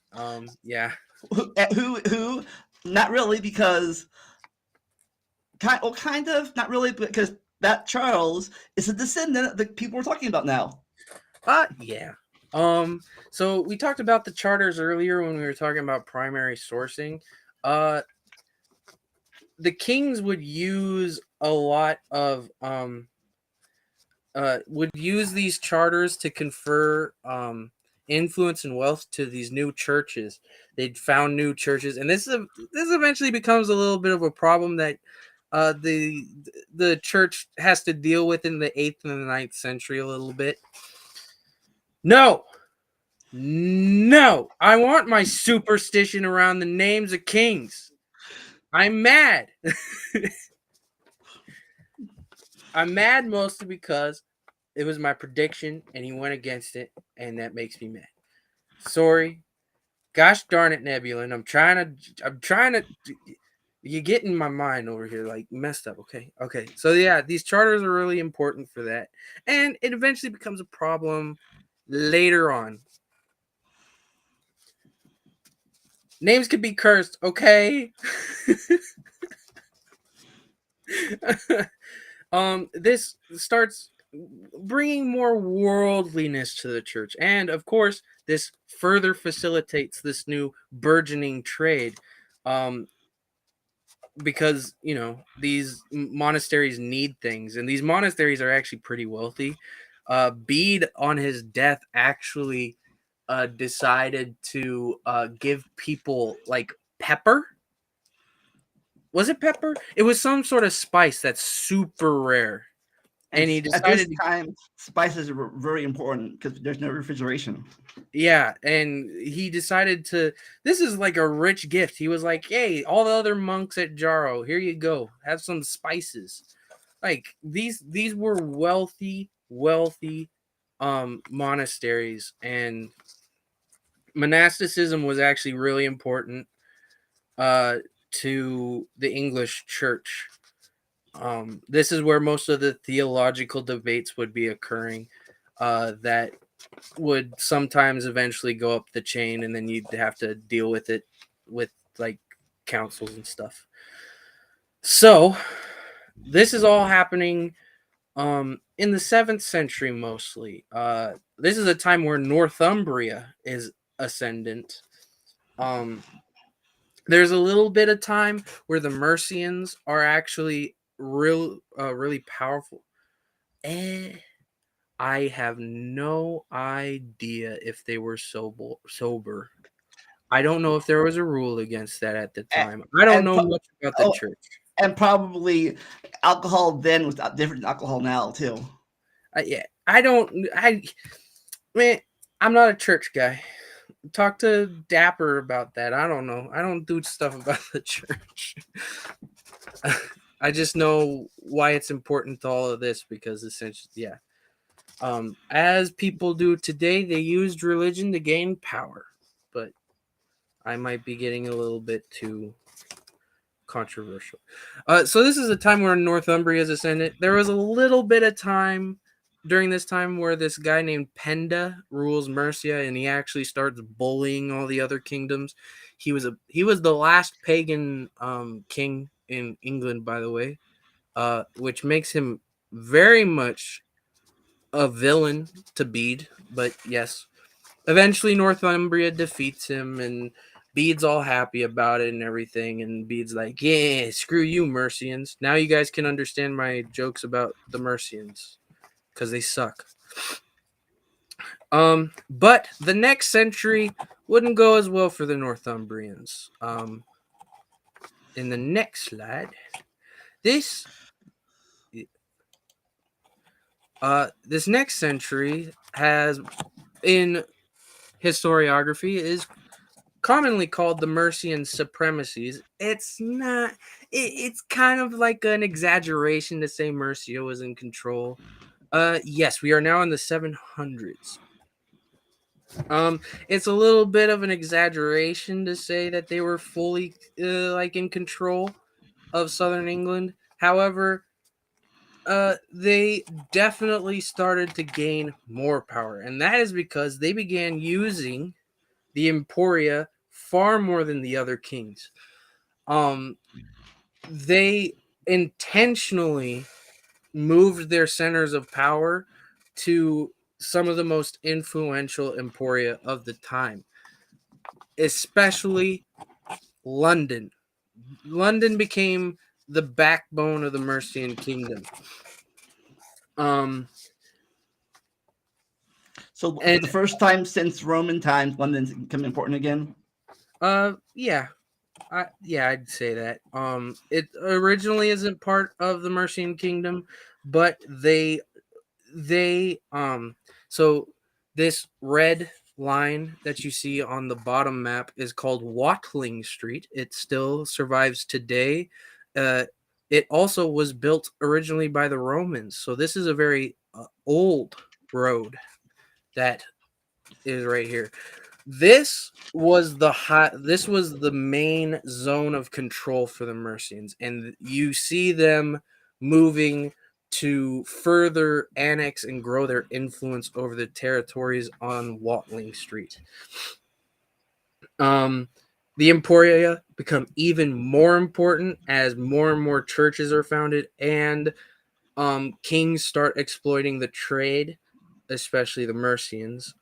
yeah. Who? Not really, because kind of not really, because that Charles is a descendant of the people we're talking about now. Yeah. So we talked about the charters earlier when we were talking about primary sourcing. The kings would use a lot of would use these charters to confer influence and wealth to these new churches. They'd found new churches, and this eventually becomes a little bit of a problem that the church has to deal with in the 8th and the 9th century a little bit. No, No, I want my superstition around the names of kings. I'm mad. I'm mad mostly because it was my prediction and he went against it, and that makes me mad. Sorry. Gosh darn it, Nebulin. I'm trying to you get in my mind over here, like messed up. Okay. So yeah, these charters are really important for that. And it eventually becomes a problem later on. Names could be cursed, okay? This starts bringing more worldliness to the church, and of course this further facilitates this new burgeoning trade, um because these monasteries need things, and these monasteries are actually pretty wealthy. Bede on his death actually decided to give people like pepper. Was it pepper? It was some sort of spice that's super rare, And and he at this decided to. time, spices are very important because there's no refrigeration. Yeah, and he decided to. This is like a rich gift. He was like, "Hey, all the other monks at Jaro, here you go. Have some spices." Like these were wealthy monasteries, and monasticism was actually really important to the English church. This is where most of the theological debates would be occurring, that would sometimes eventually go up the chain, and then you'd have to deal with it with like councils and stuff. So this is all happening in the 7th century mostly. This is a time where Northumbria is ascendant. Um, there's a little bit of time where the Mercians are actually really powerful. Eh, I have no idea if they were sober. I don't know if there was a rule against that at the And, time. I don't and know much about the oh, church. and probably alcohol then was different than alcohol now too. Yeah, I don't. Man, I'm not a church guy. Talk to Dapper about that. I don't know. I don't do stuff about the church. I just know why it's important to all of this because essentially, yeah. As people do today, they used religion to gain power, but I might be getting a little bit too controversial. So this is a time where Northumbria is ascendant. There was a little bit of time during this time where this guy named Penda rules Mercia, and he actually starts bullying all the other kingdoms. He was the last pagan king in England, by the way, which makes him very much a villain to Bede. But yes, eventually Northumbria defeats him, and Bede's all happy about it and everything. And Bede's like, "Yeah, screw you, Mercians. Now you guys can understand my jokes about the Mercians because they suck." But the next century wouldn't go as well for the Northumbrians. In the next slide, this this next century has in historiography is commonly called the Mercian supremacies. It's not. It's kind of like an exaggeration to say Mercia was in control. Yes, we are now in the 700s. It's a little bit of an exaggeration to say that they were fully like in control of southern England. However, they definitely started to gain more power, and that is because they began using the Emporia far more than the other kings. Um, they intentionally moved their centers of power to some of the most influential emporia of the time, especially London. London became the backbone of the Mercian kingdom. Um, So for and the first time since Roman times, London's become important again. yeah, I'd say that. It originally isn't part of the Mercian kingdom, but they so this red line that you see on the bottom map is called Watling Street. It still survives today. Uh, it also was built originally by the Romans, so this is a very old road that is right here. This was this was the main zone of control for the Mercians, and you see them moving to further annex and grow their influence over the territories on Watling Street. The Emporia become even more important as more and more churches are founded, and kings start exploiting the trade, especially the Mercians.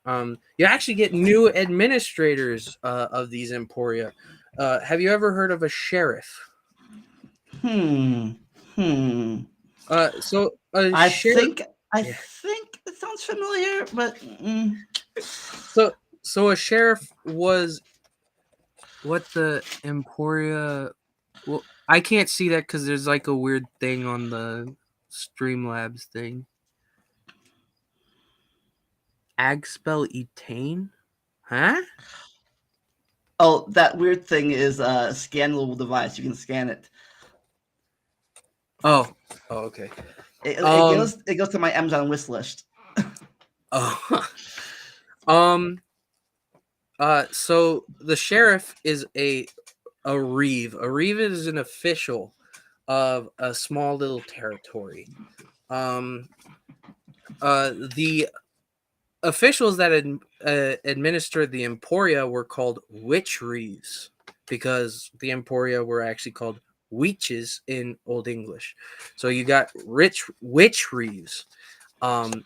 You actually get new administrators of these Emporia. Have you ever heard of a sheriff? Hmm. Hmm. So a I sheriff. think I Yeah. think it sounds familiar, but So so a sheriff was what the Emporia. Well, I can't see that because there's like a weird thing on the Streamlabs thing. Agspell Etane? Huh? oh, that weird thing is a scannable device. You can scan it. Oh. Oh, okay. It Um. goes to my Amazon wish list. Oh. um. So the sheriff is a reeve. A reeve is an official of a small little territory. Um. The officials that administered the Emporia were called witch reeves because the Emporia were actually called weeches in Old English. So you got rich witch reeves, and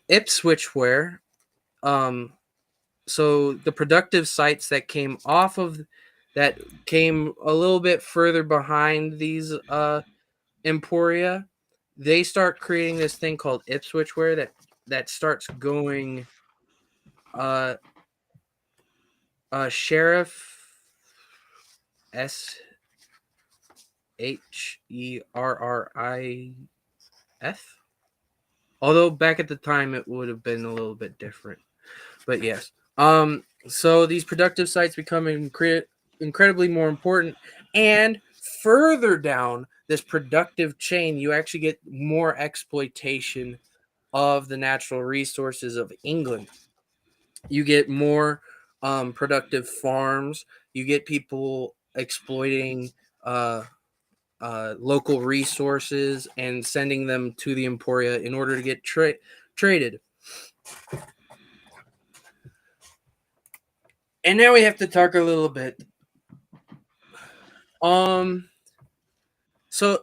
Ipswichware. Um, so the productive sites that came off of that came a little bit further behind these Emporia, they start creating this thing called Ipswichware that starts going uh Sheriff Sherrif. Although back at the time it would have been a little bit different. But yes. So these productive sites become incredibly more important, and further down this productive chain you actually get more exploitation of the natural resources of England. You get more productive farms. You get people exploiting uh, local resources and sending them to the Emporia in order to get traded. And now we have to talk a little bit. Um, so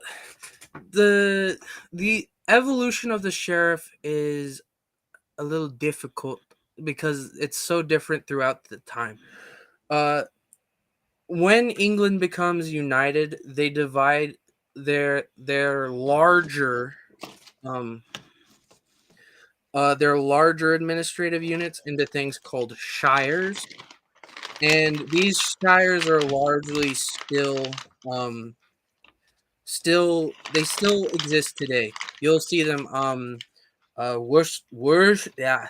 the evolution of the sheriff is a little difficult because it's so different throughout the time. Uh, when England becomes united, they divide their um larger administrative units into things called shires, and these shires are largely still exist today. You'll see them yeah,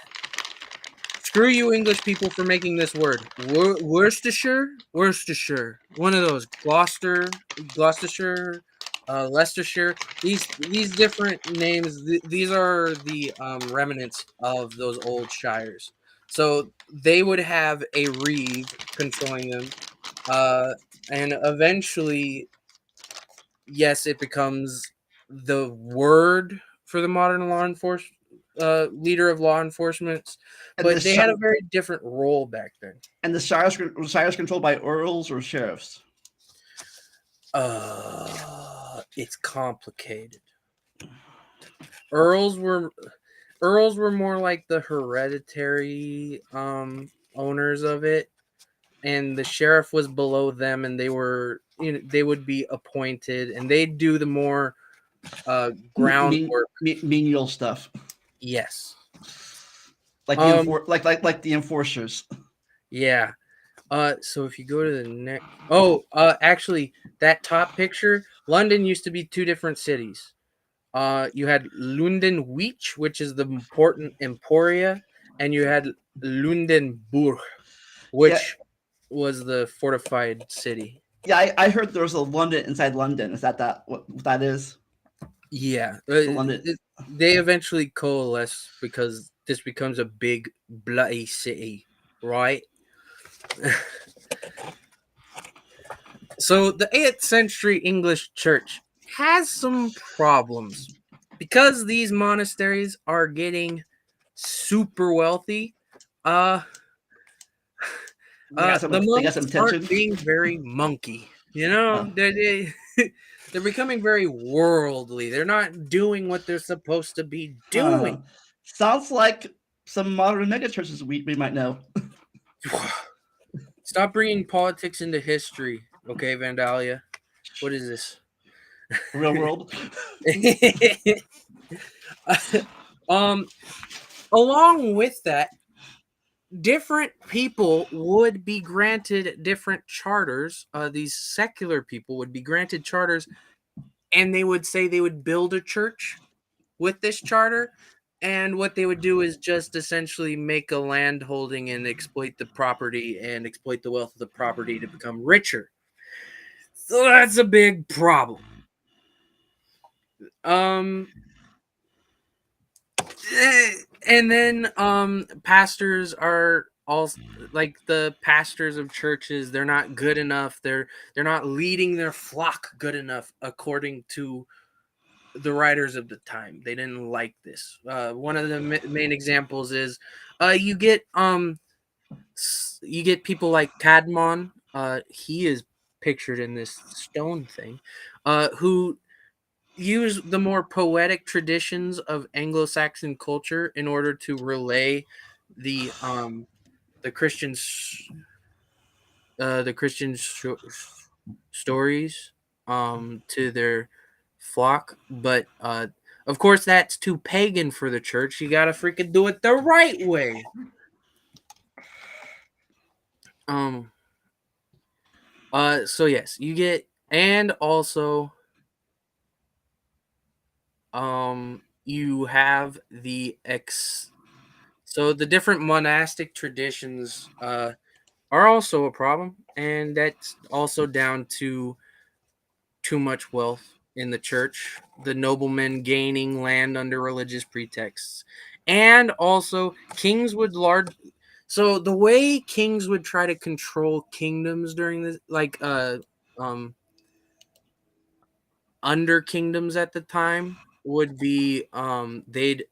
screw you, English people, for making this word. Worcestershire. One of those. Gloucestershire, Leicestershire. These different names. These are the remnants of those old shires. So they would have a reeve controlling them, uh, and eventually, yes, it becomes the word for the modern law enforcement leader of law enforcement, And but they had a very different role back then. the shires controlled by earls or sheriffs. It's complicated. Earls were earls were more like the hereditary owners of it, and the sheriff was below them, and they were they would be appointed, and they'd do the more groundwork. Menial stuff, Yes. like Um. like the enforcers. Yeah. So if you go to the next, actually, that top picture, London used to be two different cities. You had London Weech, which is the important Emporia, and you had Lundenburg, Yeah, which was the fortified city. yeah. I heard there was a London inside London. Is that what that is? Yeah, The London. they eventually coalesce because this becomes a big bloody city, right? So the 8th century English church has some problems because these monasteries are getting super wealthy. Uh, the They got some monks aren't tension. being very monkey. You know, they're becoming very worldly. They're not doing what they're supposed to be Uh, doing. sounds like some modern megachurches we might know. Stop bringing politics into history, okay, Vandalia? What is this? Real world. um, along with that, different people would be granted different charters. These secular people would be granted charters, and they would say they would build a church with this charter. And what they would do is just essentially make a land holding and exploit the property and exploit the wealth of the property to become richer. So that's a big problem. Um, and then pastors are all like the pastors of churches. They're not good enough. They're not leading their flock good enough according to the writers of the time. They didn't like this. One of the main examples is you get people like Cadmon. He is pictured in this stone thing, who use the more poetic traditions of Anglo-Saxon culture in order to relay the um the Christian stories to their flock, but of course that's too pagan for the church. You got to freaking do it the right way. Um so yes, you get, and also you have so the different monastic traditions are also a problem, and that's also down to too much wealth in the church, the noblemen gaining land under religious pretexts, and also kings would large. So the way kings would try to control kingdoms during this, like under kingdoms at the time, would be they'd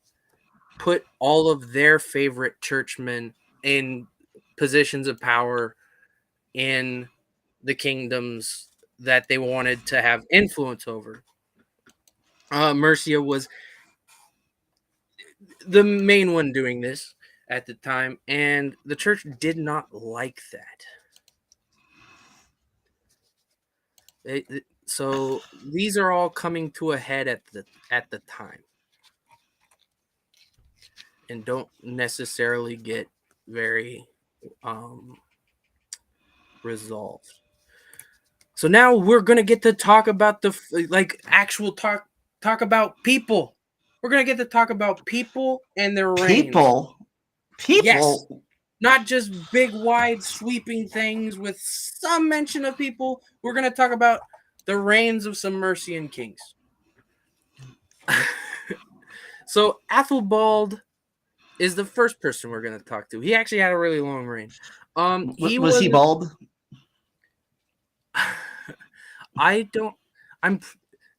put all of their favorite churchmen in positions of power in the kingdoms that they wanted to have influence over. Mercia was the main one doing this at the time, and the church did not like that. So these are all coming to a head at the time, and don't necessarily get very um, resolved. So now we're gonna get to talk about the like actual talk about people. We're gonna get to talk about people and their reigns. People, Yes, people. not just big, wide, sweeping things with some mention of people. We're gonna talk about the reigns of some Mercian kings. So Athelbald is the first person we're gonna talk to. He actually had a really long reign. He Was he wasn't. bald? I don't. I'm.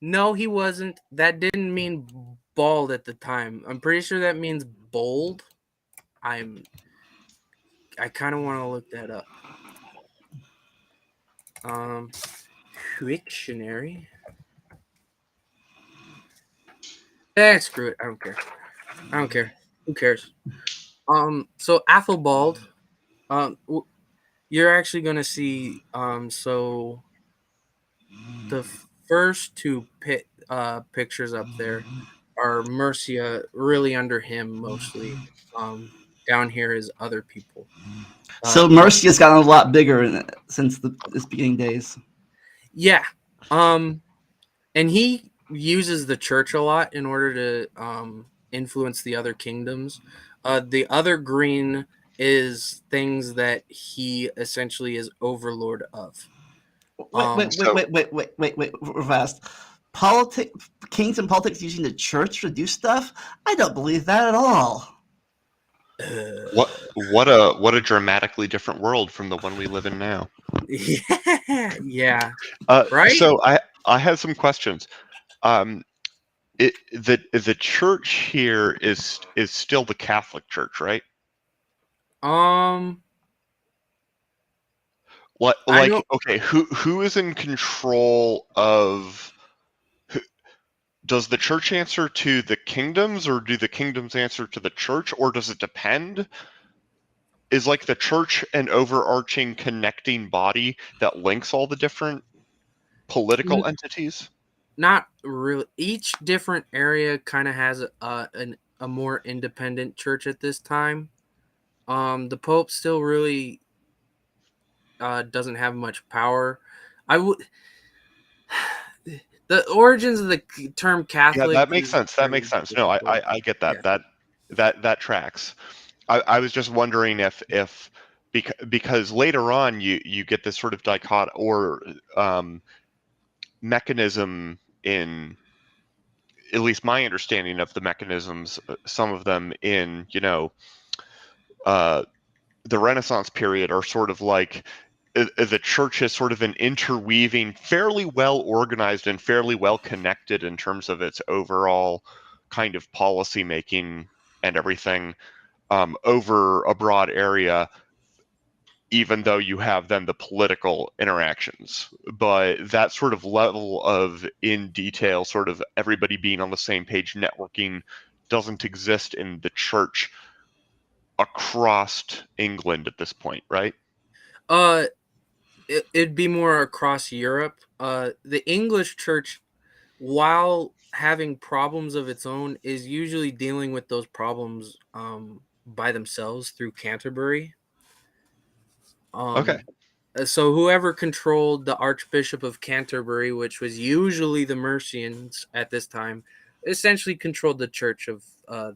No, he wasn't. That didn't mean bald at the time. I'm pretty sure that means bold. I'm. I kind of want to look that up. Um, Wiktionary. Screw it. I don't care. I don't care. Who cares? So Athelbald. You're actually gonna see. So the first two pictures up there are Mercia, really under him mostly. Down here is other people. So But Mercy has gotten a lot bigger since its beginning days. yeah, and he uses the church a lot in order to influence the other kingdoms. The other green is things that he essentially is overlord of. Wait, fast. Kings and politics using the church to do stuff? I don't believe that at all. What a dramatically different world from the one we live in now. Yeah, right. So I have some questions. The church here is still the Catholic Church, right? Um, What, I like, don't. okay, who is in control of? Does the church answer to the kingdoms, or do the kingdoms answer to the church, or does it depend? Is like the church an overarching connecting body that links all the different political entities? Not really. Each different area kind of has a more independent church at this time. The Pope still really doesn't have much power. I would. The origins of the term Yeah, Catholic that makes is sense. That makes very sense. No, difficult. I get Yeah. that. That tracks. I was just wondering if because later on you get this sort of dichotomy or mechanism in at least my understanding of the mechanisms, some of them in uh, the Renaissance period are sort of like the church is sort of an interweaving, fairly well organized and fairly well connected in terms of its overall kind of policy making and everything over a broad area, even though you have then the political interactions. But that sort of level of in detail, sort of everybody being on the same page, networking, doesn't exist in the church across England at this point, right? Uh, it'd be more across Europe. The English church, while having problems of its own, is usually dealing with those problems by themselves through Canterbury. Okay. Um, so whoever controlled the Archbishop of Canterbury, which was usually the Mercians at this time, essentially controlled the Church of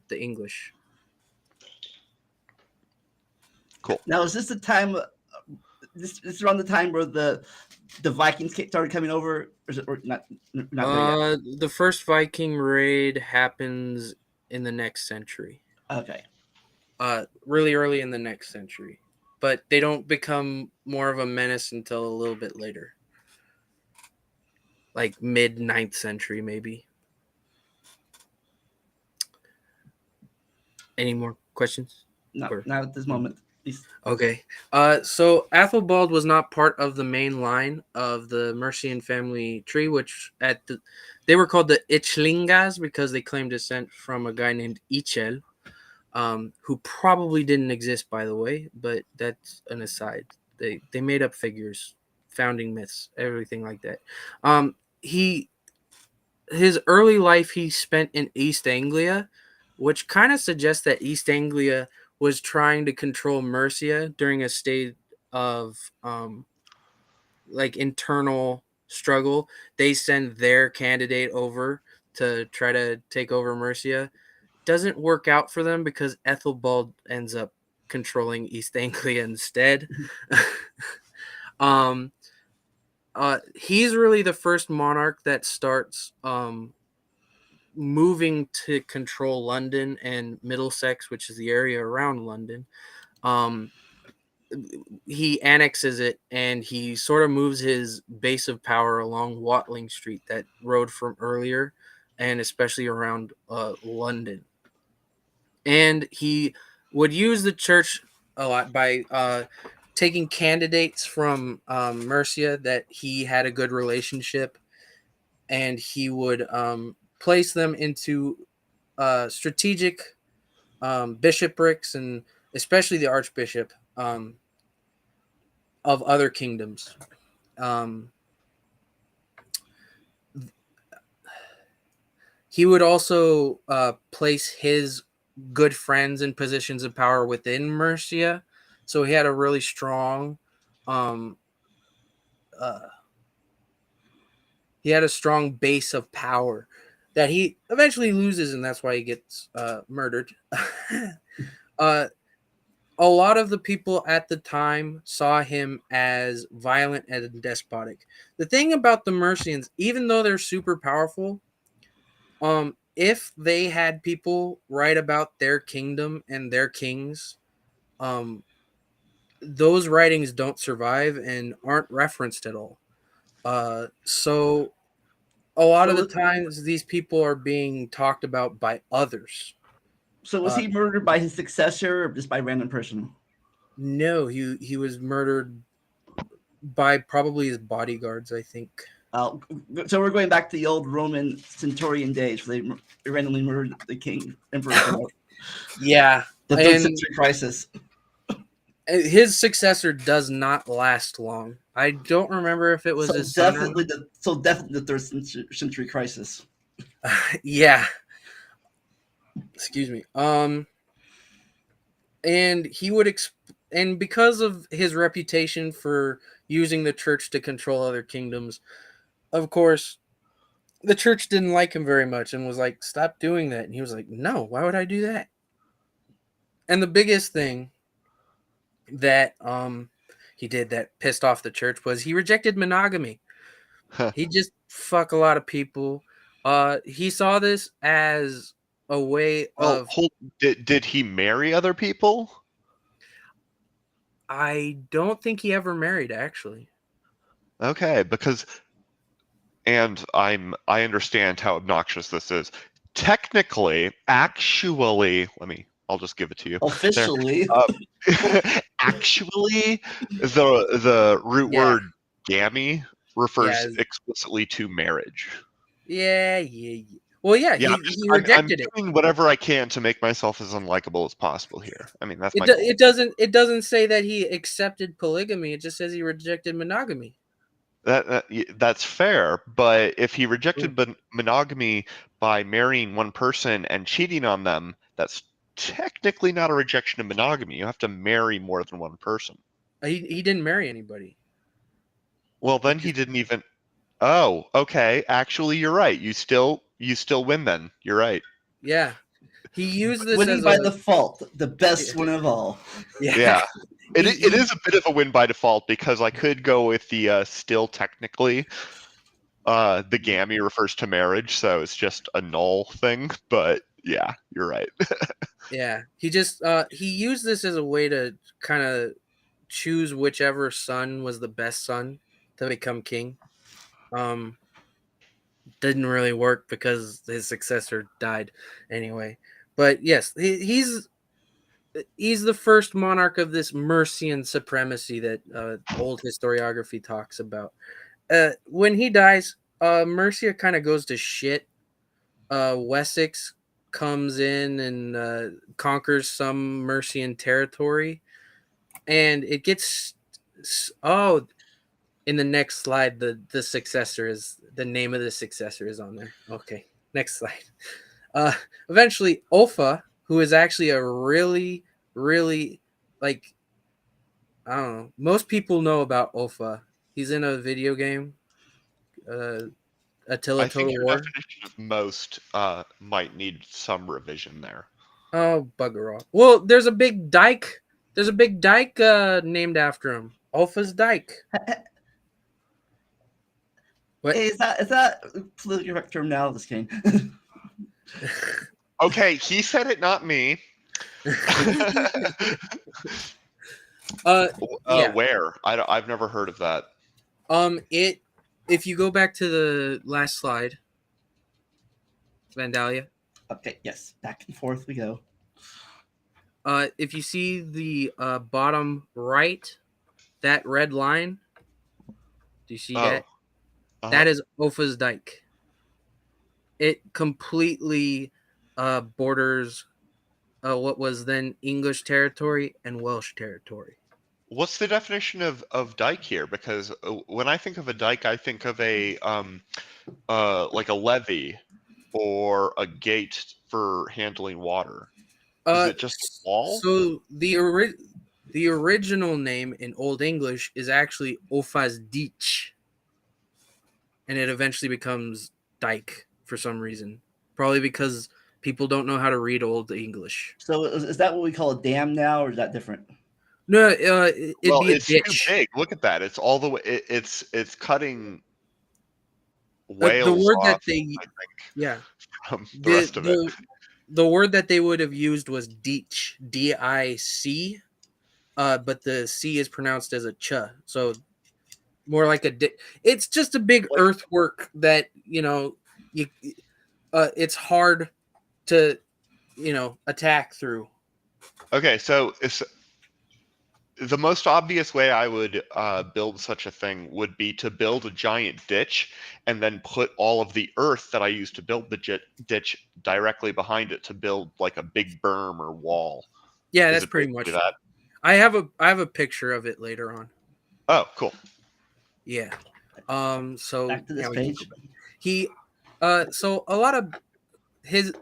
the English. Cool. Now, is this the time? This is around the time where the Vikings started coming over, or is it or not there yet? The first Viking raid happens in the next century. Okay. Really early in the next century, but they don't become more of a menace until a little bit later, like mid 9th century, maybe. Any more questions? Not at this moment. Okay. So Athelbald was not part of the main line of the Mercian family tree, which they were called the Ichlingas because they claimed descent from a guy named Ichel, who probably didn't exist, by the way, but that's an aside. They made up figures, founding myths, everything like that. He his early life he spent in East Anglia, which kind of suggests that East Anglia was trying to control Mercia during a state of like internal struggle. They send their candidate over to try to take over Mercia. Doesn't work out for them because Ethelbald ends up controlling East Anglia instead. um, he's really the first monarch that starts moving to control London and Middlesex, which is the area around London. Um, he annexes it and he sort of moves his base of power along Watling Street, that road from earlier, and especially around London. And he would use the church a lot by taking candidates from Mercia that he had a good relationship, and he would place them into strategic bishoprics, and especially the archbishop of other kingdoms. Um, he would also place his good friends in positions of power within Mercia, so he had a really strong, um, uh, he had a strong base of power that he eventually loses, and that's why he gets murdered. uh, a lot of the people at the time saw him as violent and despotic. The thing about the Mercians, even though they're super powerful, if they had people write about their kingdom and their kings, um, those writings don't survive and aren't referenced at all. So a lot of the So, times these people are being talked about by others. so was Uh, he murdered by his successor or just by a random person? no, he was murdered by probably his bodyguards, I think. Uh, so we're going back to the old Roman centurion days where they randomly murdered the king, emperor, whatever. Yeah, The third and century crisis. his successor does not last long. I don't remember if it was So his son or not. definitely the third century crisis. Yeah, excuse me. And he would and because of his reputation for using the church to control other kingdoms, of course, the church didn't like him very much and was like, "Stop doing that." And he was like, "No, why would I do that?" And the biggest thing that he did that pissed off the church was he rejected monogamy. He just fuck a lot of people. He saw this as a way Well, of did he marry other people? I don't think he ever married actually. Okay, because I understand how obnoxious this is. Technically, actually, I'll just give it to you. There. Officially, Uh, actually, the root Yeah. word "gammy" refers Yeah. explicitly to marriage. Yeah. Well, yeah, Yeah, he I'm rejected it. doing whatever I can to make myself as unlikable as possible here. I mean, that's It my do, goal. it doesn't say that he accepted polygamy. It just says he rejected monogamy. That's fair, but if he Mm. rejected monogamy by marrying one person and cheating on them, that's technically not a rejection of monogamy. You have to marry more than one person. He didn't marry anybody. Well, He then he just didn't even. Oh, okay. Actually, you're right. You still win then. You're right. Yeah. He used this winning as by a default, the yeah. best one of all. Yeah. Yeah. It He is a bit of a win by default because I could go with the still technically. The gammy refers to marriage, so it's just a null thing. But yeah, you're right. yeah. He just he used this as a way to kind of choose whichever son was the best son to become king. Um didn't really work because his successor died anyway. But yes, he's the first monarch of this Mercian supremacy that old historiography talks about. When he dies, Mercia kind of goes to shit. Wessex comes in and conquers some Mercian territory, and it gets oh. In the next slide, the successor is the name of the successor is on there. Okay, next slide. Uh, Eventually, Olfa, who is actually a really like I don't know. Most people know about Olfa. He's in a video game, uh, Attila I think Total your War. definition of most might need some revision there. Oh, bugger off. Well, there's a big dike. There's a big dike named after him. Olfa's Dike. What? Hey, is that politically correct term now? Just kidding. Okay, he said it, not me. Yeah. Where? I've never heard of that. It. If you go back to the last slide, Vandalia. Okay, yes, back and forth we go. If you see the bottom right, that red line, do you see Oh, that? uh-huh. That is Ofa's Dike. It completely borders what was then English territory and Welsh territory. What's the definition of dike here? Because when I think of a dike, I think of a like a levee or a gate for handling water. Is Uh, it just a wall? so the original name in Old English is actually Ofa's Ditch, and it eventually becomes Dike for some reason. Probably because People don't know how to read Old English. So is that what we call a dam now, or is that different? No, it'd Well, be a it's too ditch. big. Look at that. It's all the way. It's cutting The whales word that off, they, I think, yeah, from the the rest of it. the word that they would have used was ditch, D-I-C, but the C is pronounced as a ch, so more like a it's just a big Like, earthwork that you it's hard to attack through. okay, so the most obvious way I would build such a thing would be to build a giant ditch and then put all of the earth that I used to build the ditch directly behind it to build like a big berm or wall. Yeah, Is that's it pretty basically much. that? I have a picture of it later on. Oh, cool. Yeah. So Back to yeah, this we can page. go back. He so a lot of his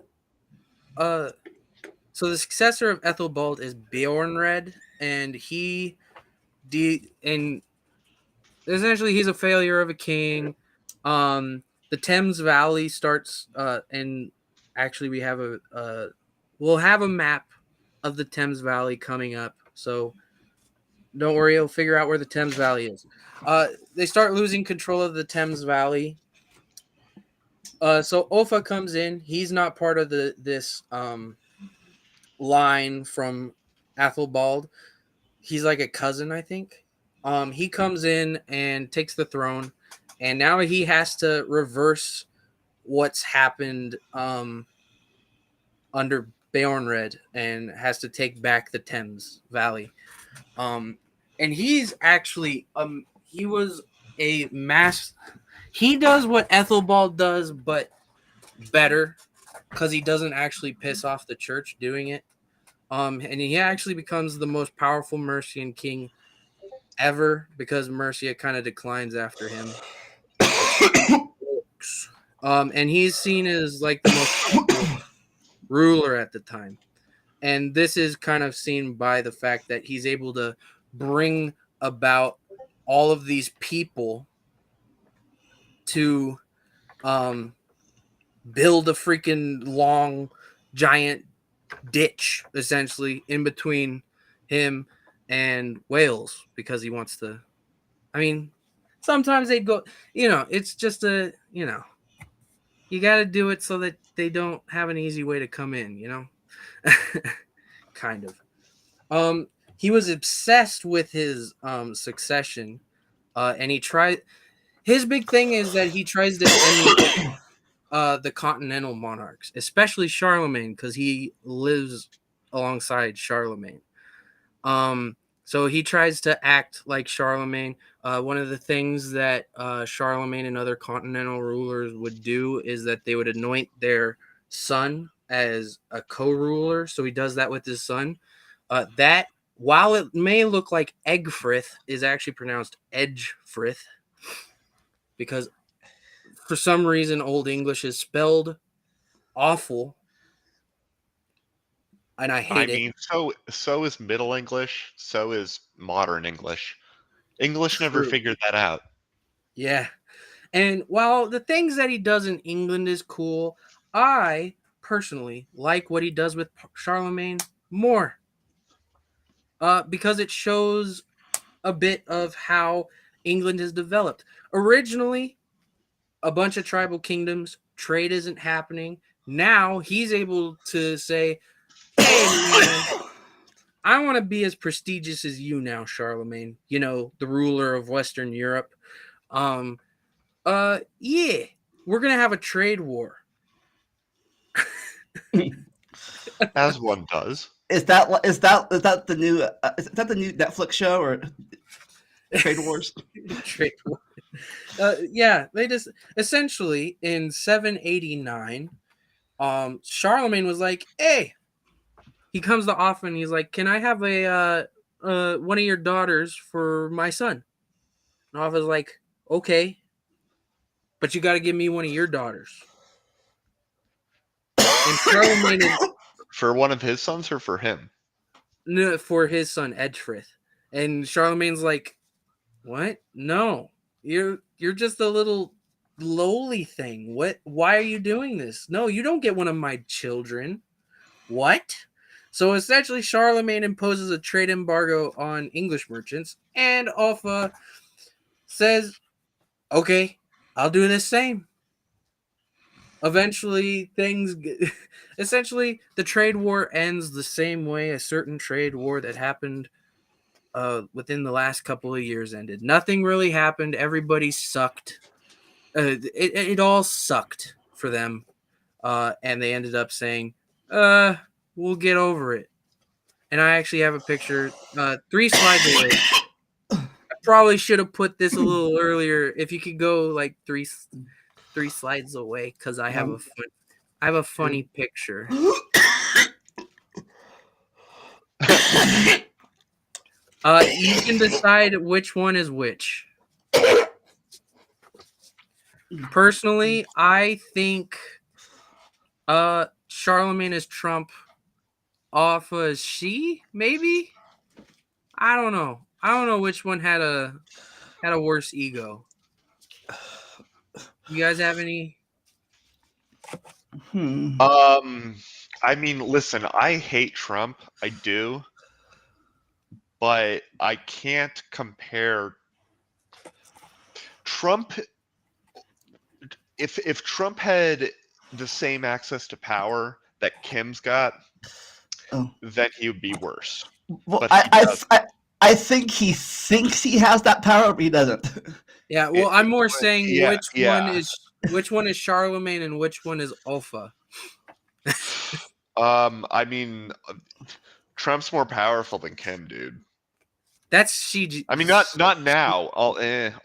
so the successor of Ethelbald is Beornred, and and essentially he's a failure of a king. The Thames Valley starts and actually we'll have a map of the Thames Valley coming up. So don't worry, you'll figure out where the Thames Valley is. They start losing control of the Thames Valley. So Offa comes in. He's not part of this line from Athelbald. He's like a cousin, I think. He comes in and takes the throne, and now he has to reverse what's happened under Beornred and has to take back the Thames Valley. And he's actually he was a mass. He does what Ethelbald does, but better because he doesn't actually piss off the church doing it. And he actually becomes the most powerful Mercian king ever because Mercia kind of declines after him. And he's seen as like the most powerful ruler at the time. And this is kind of seen by the fact that he's able to bring about all of these people to build a freaking long giant ditch essentially in between him and Wales because he wants to. I mean, sometimes they'd go, it's just you got to do it so that they don't have an easy way to come in, kind of. He was obsessed with his succession, and he tried. His big thing is that he tries to emulate the continental monarchs, especially Charlemagne, because he lives alongside Charlemagne. So he tries to act like Charlemagne. One of the things that Charlemagne and other continental rulers would do is that they would anoint their son as a co-ruler. So he does that with his son. That, while it may look like Egfrith, is actually pronounced Edgefrith because for some reason Old English is spelled awful, and I hate it. I mean, so is Middle English, so is Modern English. English never True. figured that out. Yeah. And while the things that he does in England is cool, I personally like what he does with Charlemagne more. Because it shows a bit of how England has developed. Originally, a bunch of tribal kingdoms, trade isn't happening. Now he's able to say, hey, man, I want to be as prestigious as you now, Charlemagne, the ruler of Western Europe. Yeah, we're going to have a trade war. As one does. Is that the new Netflix show or Trade Wars? Trade war. Yeah, they just essentially in 789, Charlemagne was like, hey, he comes to Offa and he's like, can I have a one of your daughters for my son? And Offa's like, okay, but you got to give me one of your daughters. And Charlemagne is For one of his sons or for him? for his son Edgefrith. And Charlemagne's like, what? No, you're just a little lowly thing. Why are you doing this? No, you don't get one of my children. What? So essentially, Charlemagne imposes a trade embargo on English merchants, and Alpha says, "Okay, I'll do the same." Eventually, essentially, the trade war ends the same way a certain trade war that happened within the last couple of years ended. Nothing really happened. Everybody sucked. It all sucked for them, and they ended up saying, we'll get over it." And I actually have a picture 3 slides away. I probably should have put this a little earlier. If you could go like three slides away, because I have a funny picture. You can decide which one is which. Personally, I think Charlemagne is Trump, Alpha is she, maybe? I don't know. I don't know which one had a worse ego. You guys have any? I mean, listen, I hate Trump. I do. But I can't compare Trump. If Trump had the same access to power that Kim's got, then he would be worse. Well, But I think he thinks he has that power, but he doesn't. Yeah, well, I'm more saying yeah, which one is Charlemagne and which one is Alpha. I mean, Trump's more powerful than Kim, dude. That's Xi. I mean, not now.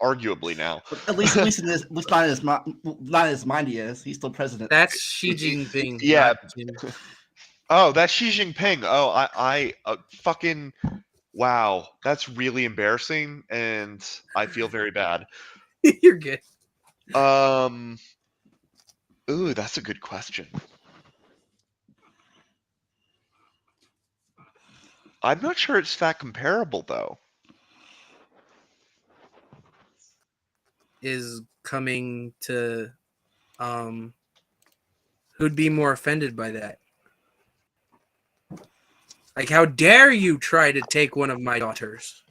Arguably now. At least not in his mind, he is. He's still president. That's Xi Jinping. Yeah. not Kim. Oh, that's Xi Jinping. Oh, I fucking wow. That's really embarrassing, and I feel very bad. You're good. Ooh, that's a good question. I'm not sure it's that comparable, though. Is coming to, who'd be more offended by that? Like, how dare you try to take one of my daughters?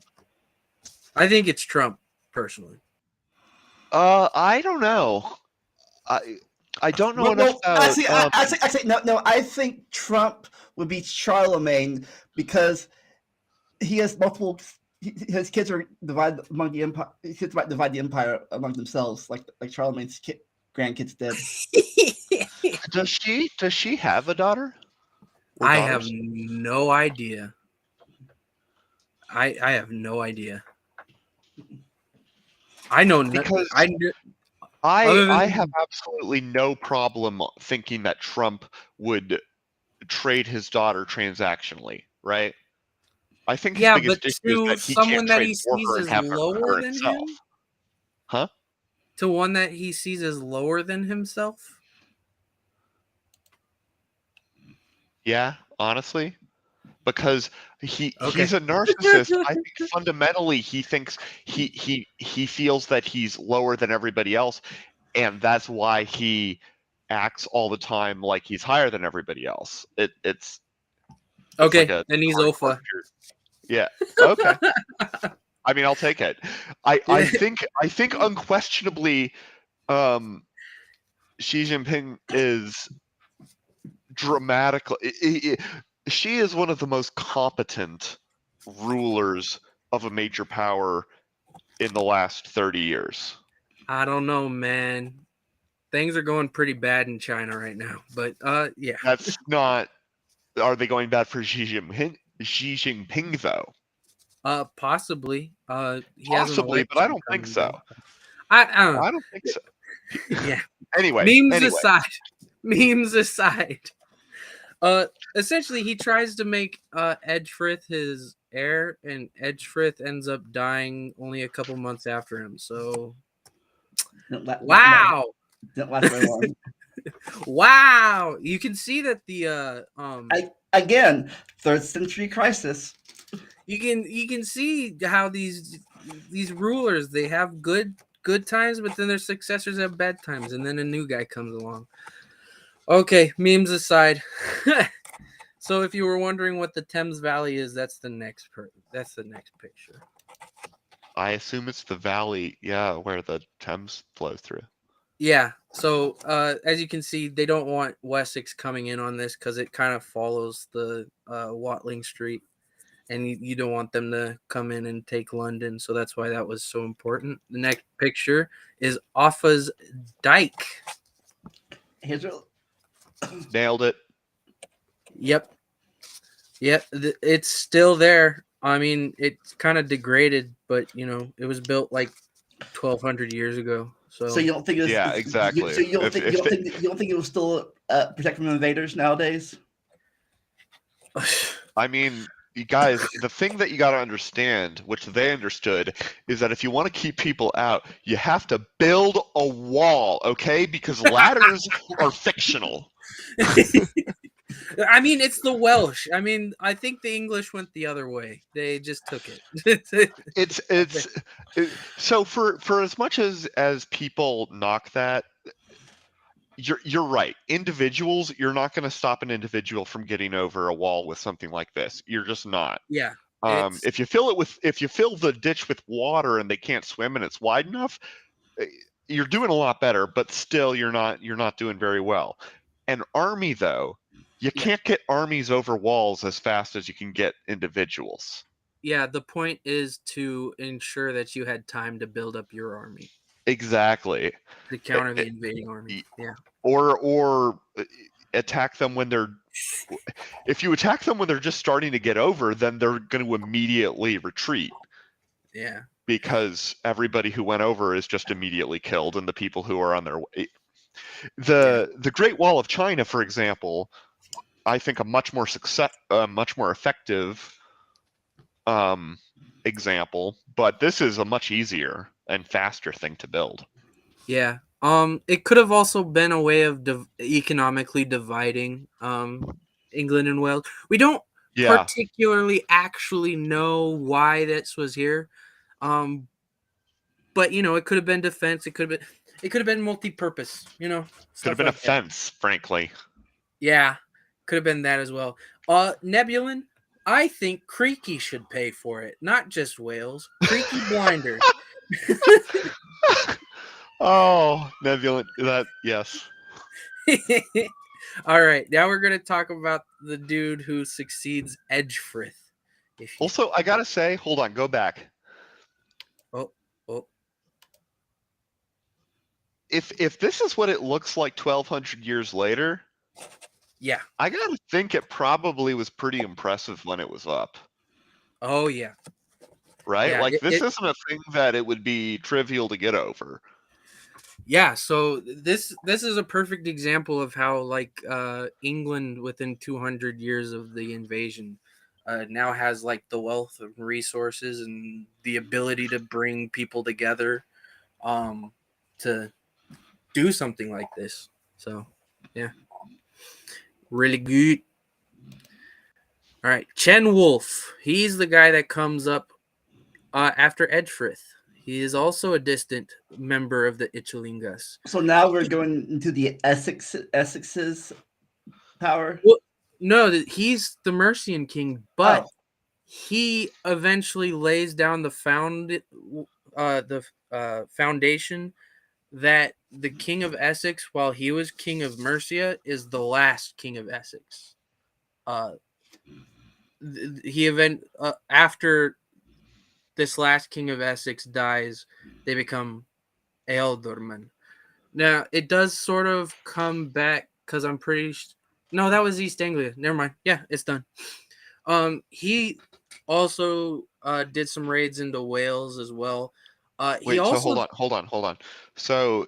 I think it's Trump, personally. I don't know. I don't know enough about. Actually, no. I think Trump would be Charlemagne because he has multiple. His kids are divided among the empire. His kids might divide the empire among themselves, like Charlemagne's grandkids did. Does she have a daughter? I have no idea. I have no idea. I know because I have absolutely no problem thinking that Trump would trade his daughter transactionally, right? I think his biggest issue is that he someone can't that trade he for sees her as and have lower her than himself. him. Huh? To one that he sees as lower than himself. Yeah, honestly, because he's a narcissist. I think fundamentally he thinks he feels that he's lower than everybody else, and that's why he acts all the time like he's higher than everybody else. It's okay, like then he's Alpha. Yeah. Okay. I mean, I'll take it. I think unquestionably, Xi Jinping is dramatically. She is one of the most competent rulers of a major power in the last 30 years. I don't know, man. Things are going pretty bad in China right now, but yeah. That's not. Are they going bad for Xi Jinping though? Possibly. Possibly, but I don't think so. I don't know. I don't think so. Yeah. Anyway. Memes aside. Essentially, he tries to make Edgefrith his heir, and Edgefrith ends up dying only a couple months after him. So, wow. Didn't last very long. Wow, you can see that the again, 3rd century crisis. You can see how these rulers, they have good good times, but then their successors have bad times, and then a new guy comes along. Okay, memes aside. So if you were wondering what the Thames Valley is, that's the next picture. I assume it's the valley, yeah, where the Thames flows through. Yeah. So as you can see, they don't want Wessex coming in on this because it kind of follows the Watling Street, and you don't want them to come in and take London. So that's why that was so important. The next picture is Offa's Dyke. Here's Nailed it. Yep. It's still there. I mean, it's kind of degraded, but it was built like 1,200 years ago. so you don't think it's Yeah, exactly. So you don't think it will still protect from invaders nowadays? I mean, you guys, the thing that you got to understand, which they understood, is that if you want to keep people out, you have to build a wall, okay? Because ladders are fictional. I mean, it's the Welsh. I mean, I think the English went the other way. They just took it. So for as much as people knock that, you're right. Individuals, you're not going to stop an individual from getting over a wall with something like this. You're just not. Yeah. If you fill the ditch with water and they can't swim and it's wide enough, you're doing a lot better, but still you're not doing very well. An army, though, you can't get armies over walls as fast as you can get individuals. Yeah, the point is to ensure that you had time to build up your army. Exactly. To counter the invading army. Yeah. Or attack them when they're if you attack them when they're just starting to get over, then they're going to immediately retreat. Yeah. Because everybody who went over is just immediately killed, and the people who are on their way. The Great Wall of China, for example, I think a much more effective example, but this is a much easier and faster thing to build. Yeah. It could have also been a way of economically dividing England and Wales. We don't particularly actually know why this was here. But it could have been defense. It could have been multi-purpose. Could have been a fence, frankly. Yeah, could have been that as well. Nebulin, I think Creaky should pay for it, not just Wales. Creaky Blinders. Oh, Nebulin, yes. All right, now we're gonna talk about the dude who succeeds Edgefrith. Also, I gotta say, hold on, go back. Oh. If this is what it looks like 1,200 years later, yeah, I gotta think it probably was pretty impressive when it was up. Oh yeah, right? Yeah, Like this isn't a thing that it would be trivial to get over. Yeah, so this is a perfect example of how like England within 200 years of the invasion now has like the wealth of resources and the ability to bring people together to do something like this. So, yeah. Really good. All right, Chen Wolf. He's the guy that comes up after Edgefrith. He is also a distant member of the Ichalingas. So now we're going into the Essex's power. Well, no, he's the Mercian king, but he eventually lays down the foundation that the king of Essex, while he was king of Mercia, is the last king of Essex. After this last king of Essex dies, they become Ealdorman. Now, it does sort of come back because I'm pretty no, that was East Anglia. Never mind. Yeah, it's done. He also did some raids into Wales as well. Wait, he also... so hold on. So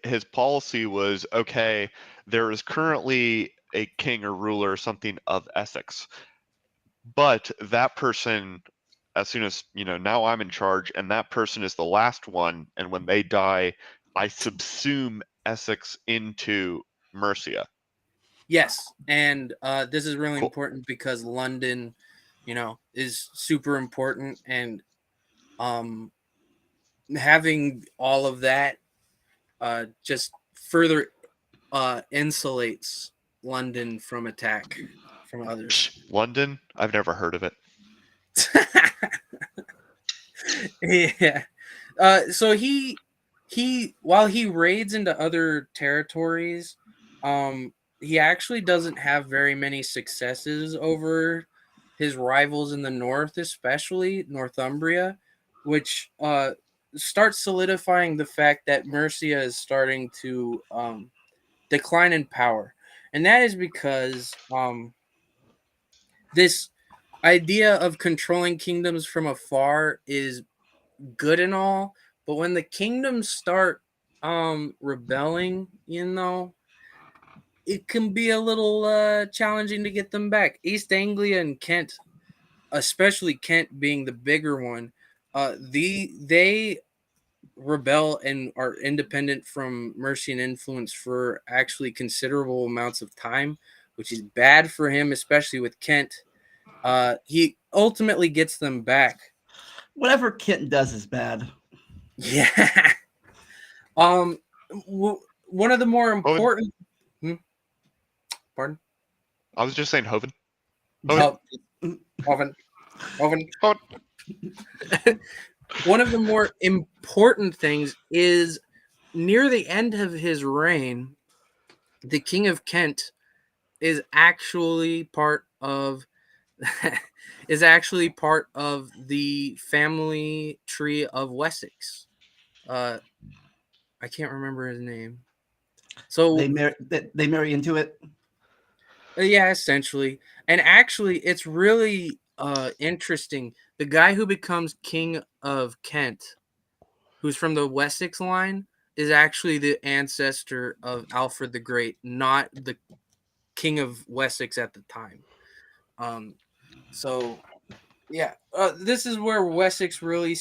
his policy was, okay, there is currently a king or ruler or something of Essex, but that person, as soon as, now I'm in charge, and that person is the last one, and when they die, I subsume Essex into Mercia. Yes, and this is really important because London, is super important, and having all of that just further insulates London from attack from others. London? I've never heard of it. Yeah. So he while he raids into other territories, he actually doesn't have very many successes over his rivals in the north, especially Northumbria, which starts solidifying the fact that Mercia is starting to decline in power. And that is because this idea of controlling kingdoms from afar is good and all, but when the kingdoms start rebelling, it can be a little challenging to get them back. East Anglia and Kent, especially Kent being the bigger one, they rebel and are independent from Mercian influence for actually considerable amounts of time, which is bad for him, especially with Kent. He ultimately gets them back. Whatever Kent does is bad. Yeah. Um, one of the more Hoven? important. Pardon? I was just saying Hoven. Oh, Oven. Hoven. One of the more important things is near the end of his reign, the King of Kent is actually part of the family tree of Wessex. I can't remember his name. So they marry into it. yeah, essentially. And actually, it's really interesting. The guy who becomes King of Kent, who's from the Wessex line, is actually the ancestor of Alfred the Great, not the King of Wessex at the time. So yeah, this is where Wessex really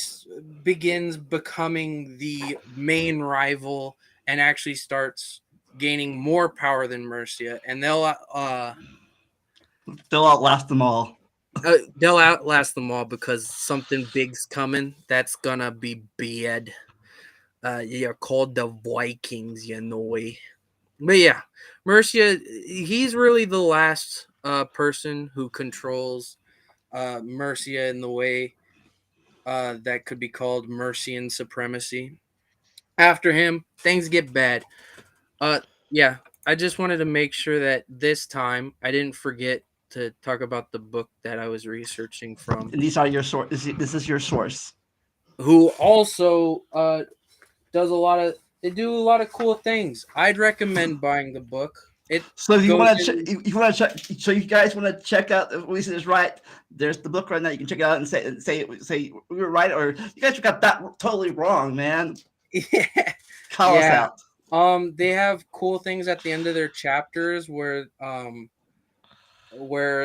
begins becoming the main rival and actually starts gaining more power than Mercia, and They'll outlast them all. they'll outlast them all because something big's coming that's gonna be bad. You're called the Vikings, you know. But yeah, Mercia, he's really the last person who controls Mercia in the way that could be called Mercian supremacy. After him, things get bad. Yeah, I just wanted to make sure that this time I didn't forget to talk about the book that I was researching from, And these are your source. This is your source. who also does a lot of they do a lot of cool things. I'd recommend buying the book. It So if you goes want to, in, if you want to check, so you guys want to check out if we said is right. There's the book right now. You can check it out and say we were right, or you guys got that totally wrong, man. yeah, Call us yeah. out. They have cool things at the end of their chapters where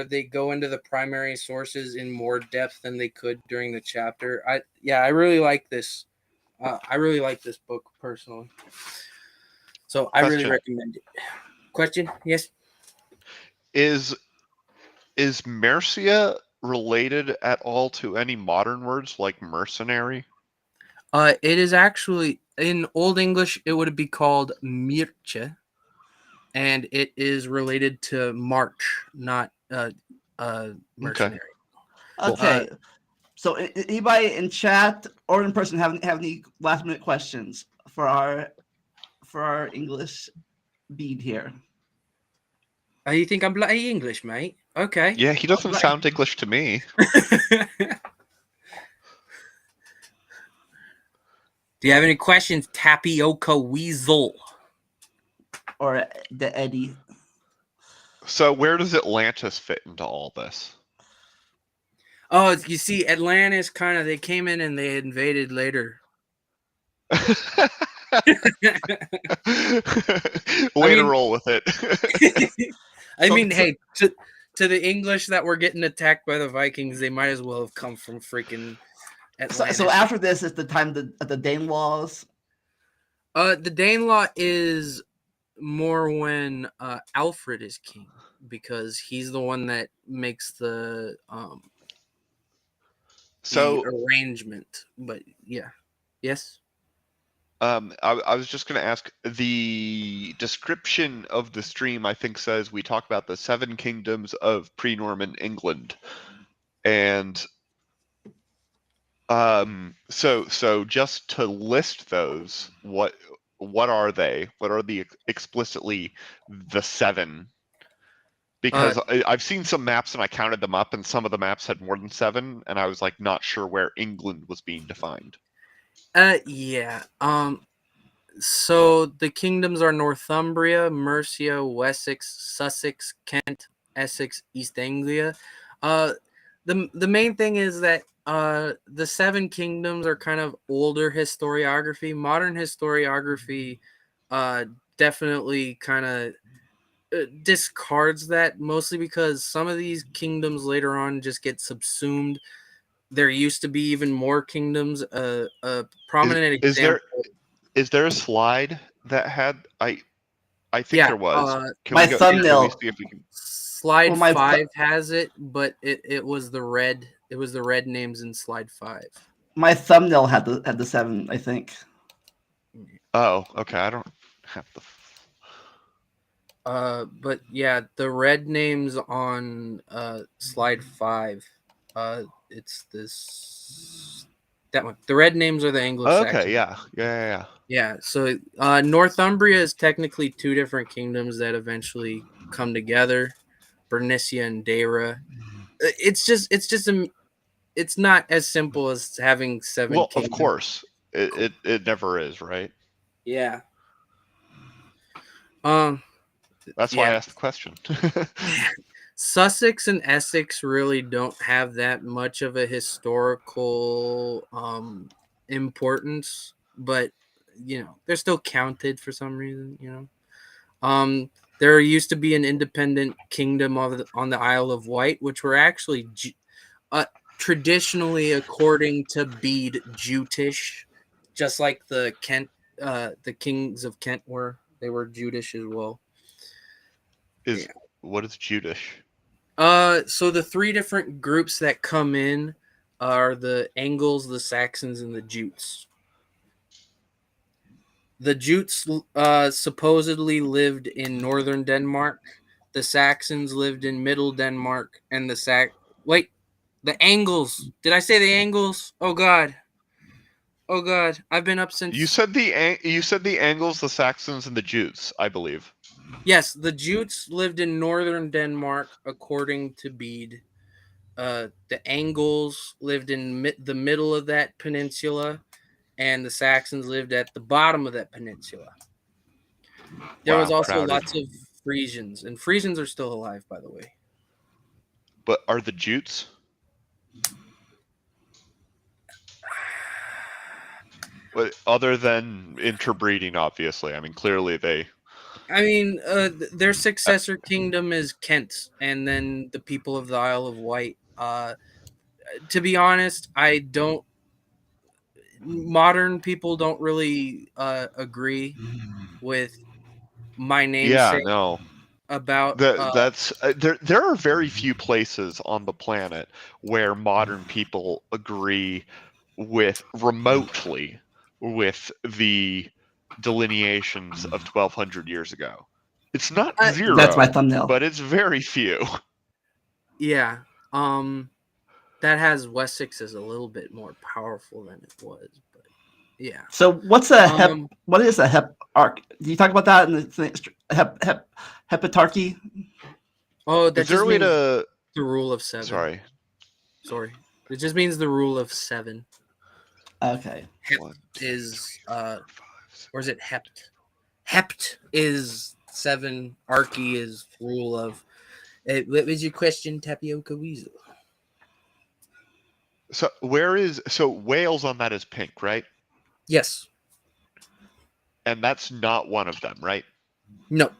they go into the primary sources in more depth than they could during the chapter. I really like this. I really like this book personally. So I really Question. recommend it. Question? Yes. Is Mercia related at all to any modern words like mercenary? It is actually in Old English it would be called Mirce, and it is related to march, not mercenary. Okay. So anybody in chat or in person have any last minute questions for our English bead here? You think I'm bloody English, mate? Okay. Yeah, he doesn't sound English to me. Do you have any questions, Tapioca Weasel? Or the Eddie? So where does Atlantis fit into all this? Oh, you see, Atlantis they came in and they invaded later. Way to roll with it. I mean, hey, to the English that were getting attacked by the Vikings, they might as well have come from freaking Atlantis. So after this is the time the Danelaws. The Danelaw is more when Alfred is king, because he's the one that makes the So arrangement. But yeah. Yes. I was just going to ask, the description of the stream, I think, says we talk about the 7 kingdoms of pre-Norman England. And so just to list those, what are they? What are the explicitly the 7? Because I've seen some maps and I counted them up, and some of the maps had more than 7, and I was like not sure where England was being defined. Yeah. So the kingdoms are Northumbria, Mercia, Wessex, Sussex, Kent, Essex, East Anglia. The main thing is that the 7 kingdoms are kind of older historiography. Modern historiography definitely kind of discards that, mostly because some of these kingdoms later on just get subsumed. There used to be even more kingdoms. A prominent example. Is there a slide that had I think Yeah, there was. Can My we go? Can we thumbnail. see if we can? slide Well, my 5 has it, but it was the red. It was the red names in slide 5. my thumbnail had the 7, I think. Oh, okay. I don't have the. But yeah, the red names on slide 5. It's this that one. The red names are the Anglo-Saxon. Okay, yeah. Yeah, so Northumbria is technically 2 different kingdoms that eventually come together, Bernicia and Deira. It's not as simple as having 7 Well, of kingdoms. course, it never is, right? Yeah. That's why I Yeah. asked the question. Sussex and Essex really don't have that much of a historical importance, but they're still counted for some reason. There used to be an independent kingdom on the Isle of Wight, which were actually traditionally, according to Bede, Jutish, just like the kings of Kent were. They were Judish as well. Yeah. What is Judish? So the 3 different groups that come in are the Angles, the Saxons, and the Jutes. The Jutes supposedly lived in northern Denmark. The Saxons lived in middle Denmark, and the Angles. Did I say the Angles? Oh God. I've been up since. You said the Angles, the Saxons, and the Jutes, I believe. Yes, the Jutes lived in northern Denmark, according to Bede. The Angles lived in the middle of that peninsula, and the Saxons lived at the bottom of that peninsula. There was also crowded. lots of Frisians, and Frisians are still alive, by the way. But are the Jutes? Other than interbreeding, obviously. I mean, clearly they. I mean, their successor kingdom is Kent, and then the people of the Isle of Wight. To be honest, modern people don't really agree with my namesake about. That's there are very few places on the planet where modern people agree remotely with the delineations of 1200 years ago. It's not zero. That's my thumbnail. But it's very few. Yeah. That has Wessex as a little bit more powerful than it was, but yeah. So what's what is a heptarchy? Do you talk about that in the hepatarchy? Oh, that is there just a way means to the rule of 7. Sorry. It just means the rule of 7. Okay. Hept is or is it hept? Hept is 7. Archy is rule of. What was your question, Tapioca Weasel? So Wales on that is pink, right? Yes. And that's not one of them, right? No.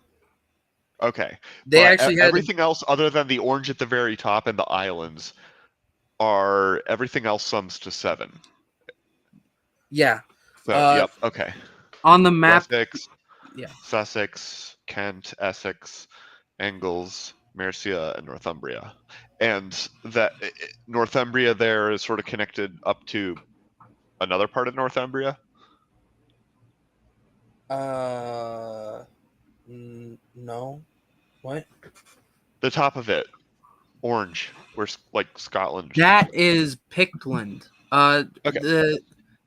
Okay. They but actually had everything else other than the orange at the very top and the islands everything else sums to 7. Yeah. So, yep. Okay. On the map. Wessex, Yeah. Sussex, Kent, Essex, Angles, Mercia, and Northumbria. And that Northumbria there is sort of connected up to another part of Northumbria? No. What? The top of it, orange, where like Scotland. That is Pictland. Okay.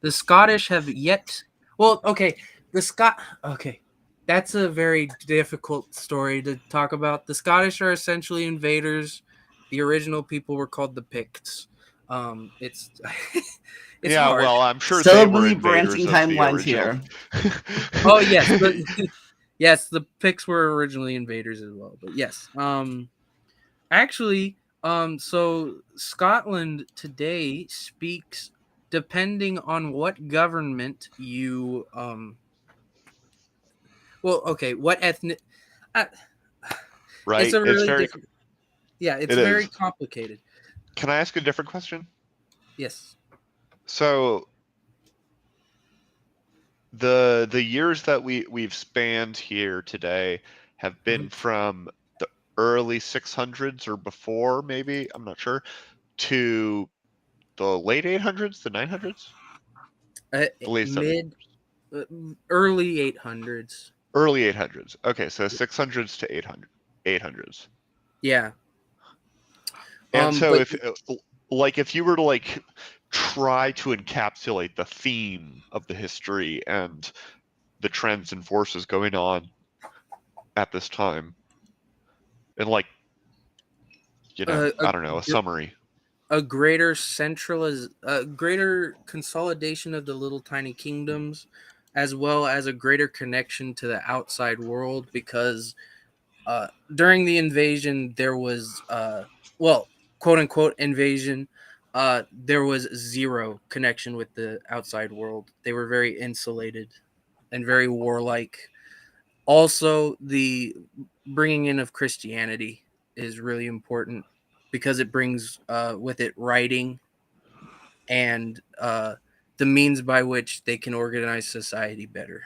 The Scottish have yet. Well, okay. Okay, that's a very difficult story to talk about. The Scottish are essentially invaders. The original people were called the Picts. It's it's Yeah, hard. well, I'm sure So they were many invaders branching of the timelines original. here. Oh yes, yes, the Picts were originally invaders as well. But yes, actually, so Scotland today speaks, depending on what government you well, okay, what ethnic. Uh, it's Right? a It's really very. different. Yeah, it's It very is. complicated. Can I ask a different question? Yes. So the years that we've spanned here today have been from the early 600s or before, maybe, I'm not sure, to the late 800s, the 900s, the late 700s, Mid, early 800s. early 800s. Okay, so 600s to 800s. Yeah. And so But if you were to like try to encapsulate the theme of the history and the trends and forces going on at this time, and like, I don't know, a summary. a greater consolidation of the little tiny kingdoms, as well as a greater connection to the outside world, because during the invasion there was well, quote unquote invasion, there was zero connection with the outside world. They were very insulated and very warlike. Also, the bringing in of Christianity is really important because it brings with it writing and the means by which they can organize society better.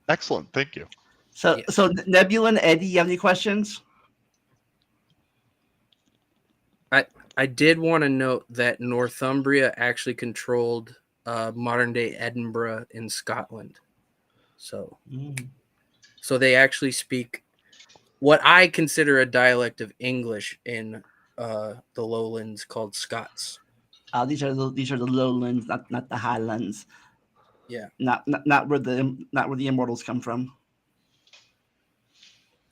Excellent, thank you. So, Yes. so Nebula and Eddie, you have any questions? I did want to note that Northumbria actually controlled modern day Edinburgh in Scotland. So they actually speak what I consider a dialect of English in the lowlands called Scots. These are the lowlands, not the highlands. Yeah. Not where the immortals come from.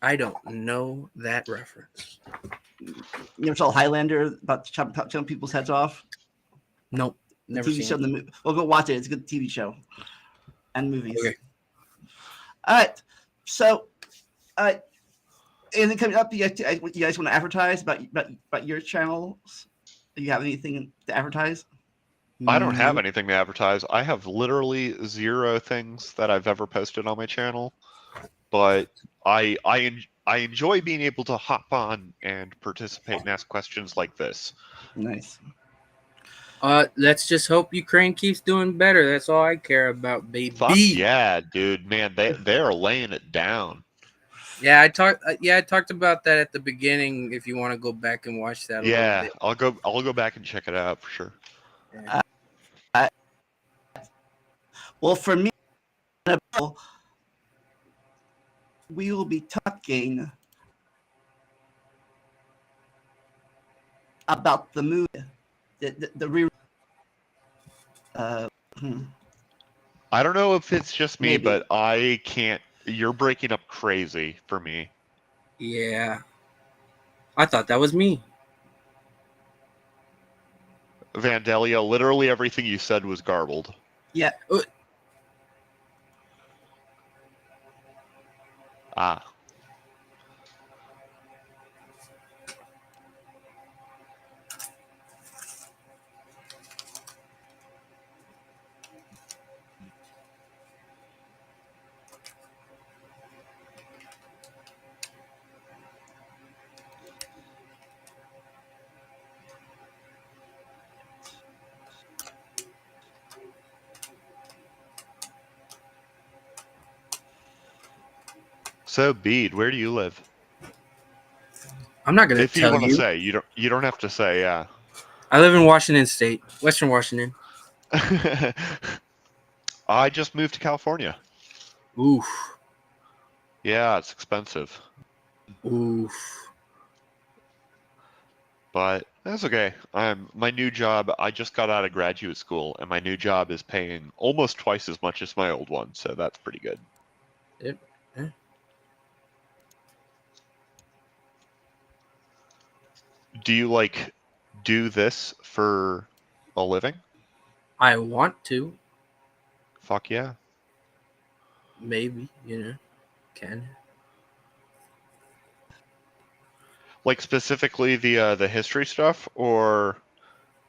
I don't know that reference. You ever saw Highlander about chopping people's heads off? Nope. The Never TV seen show. it. Well, go watch it. It's a good TV show and movies. Okay. All right. So, anything coming up? You guys want to advertise about your channels? Do you have anything to advertise? I don't have anything to advertise. I have literally 0 things that I've ever posted on my channel, but I enjoy being able to hop on and participate and ask questions like this. Nice. Let's just hope Ukraine keeps doing better. That's all I care about, baby. Fuck yeah, dude, man, they are laying it down. Yeah, I talked about that at the beginning. If you want to go back and watch that, Yeah, a little bit. I'll go back and check it out for sure. Well, for me, we will be talking about the movie, the re. I don't know if it's just me, Maybe. but I can't. You're breaking up crazy for me. Yeah, I thought that was me. Vandalia, literally everything you said was garbled. Yeah. Ah. So, Bede, where do you live? I'm not gonna If you tell want to you. say, you don't have to say. Yeah. I live in Washington State, Western Washington. I just moved to California. Oof. Yeah, it's expensive, Oof. but that's okay. My new job. I just got out of graduate school, and my new job is paying almost twice as much as my old one, so that's pretty good. Yep. Yeah. Do you like do this for a living? I want to. Fuck yeah. Maybe, can. Like specifically the history stuff, or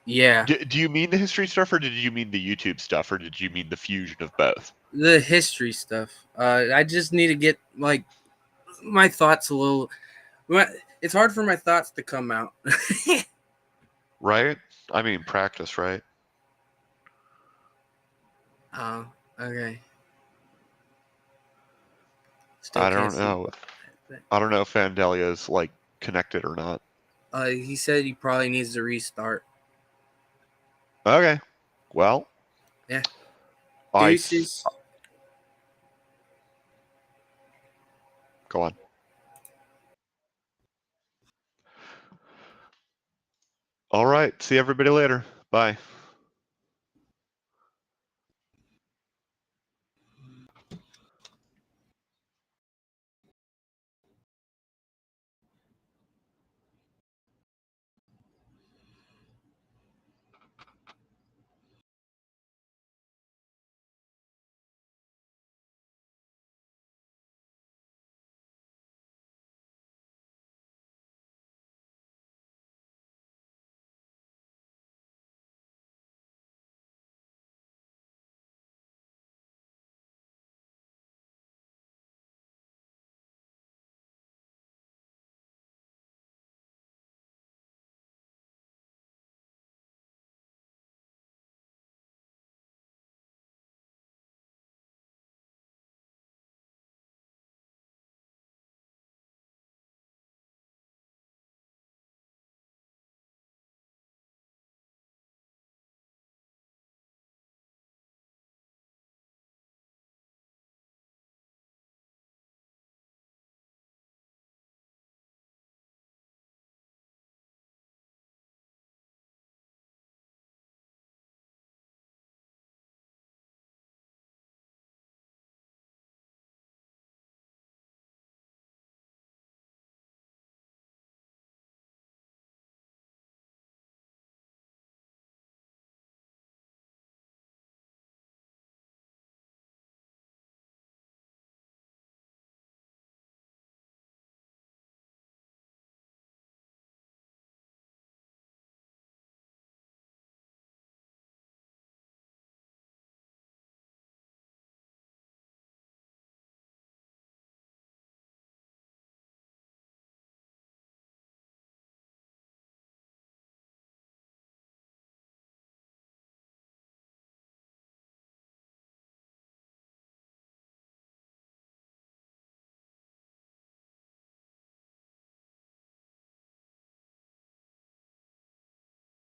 Yeah. do you mean the history stuff, or did you mean the YouTube stuff, or did you mean the fusion of both? The history stuff. I just need to get like my thoughts a little. It's hard for my thoughts to come out. Right? I mean practice, right? Oh, okay. Still I can't don't see. know. I don't know if Vandalia is like connected or not. He said he probably needs to restart. Okay. Well, Yeah. I Deuces. go on. All right. See everybody later. Bye.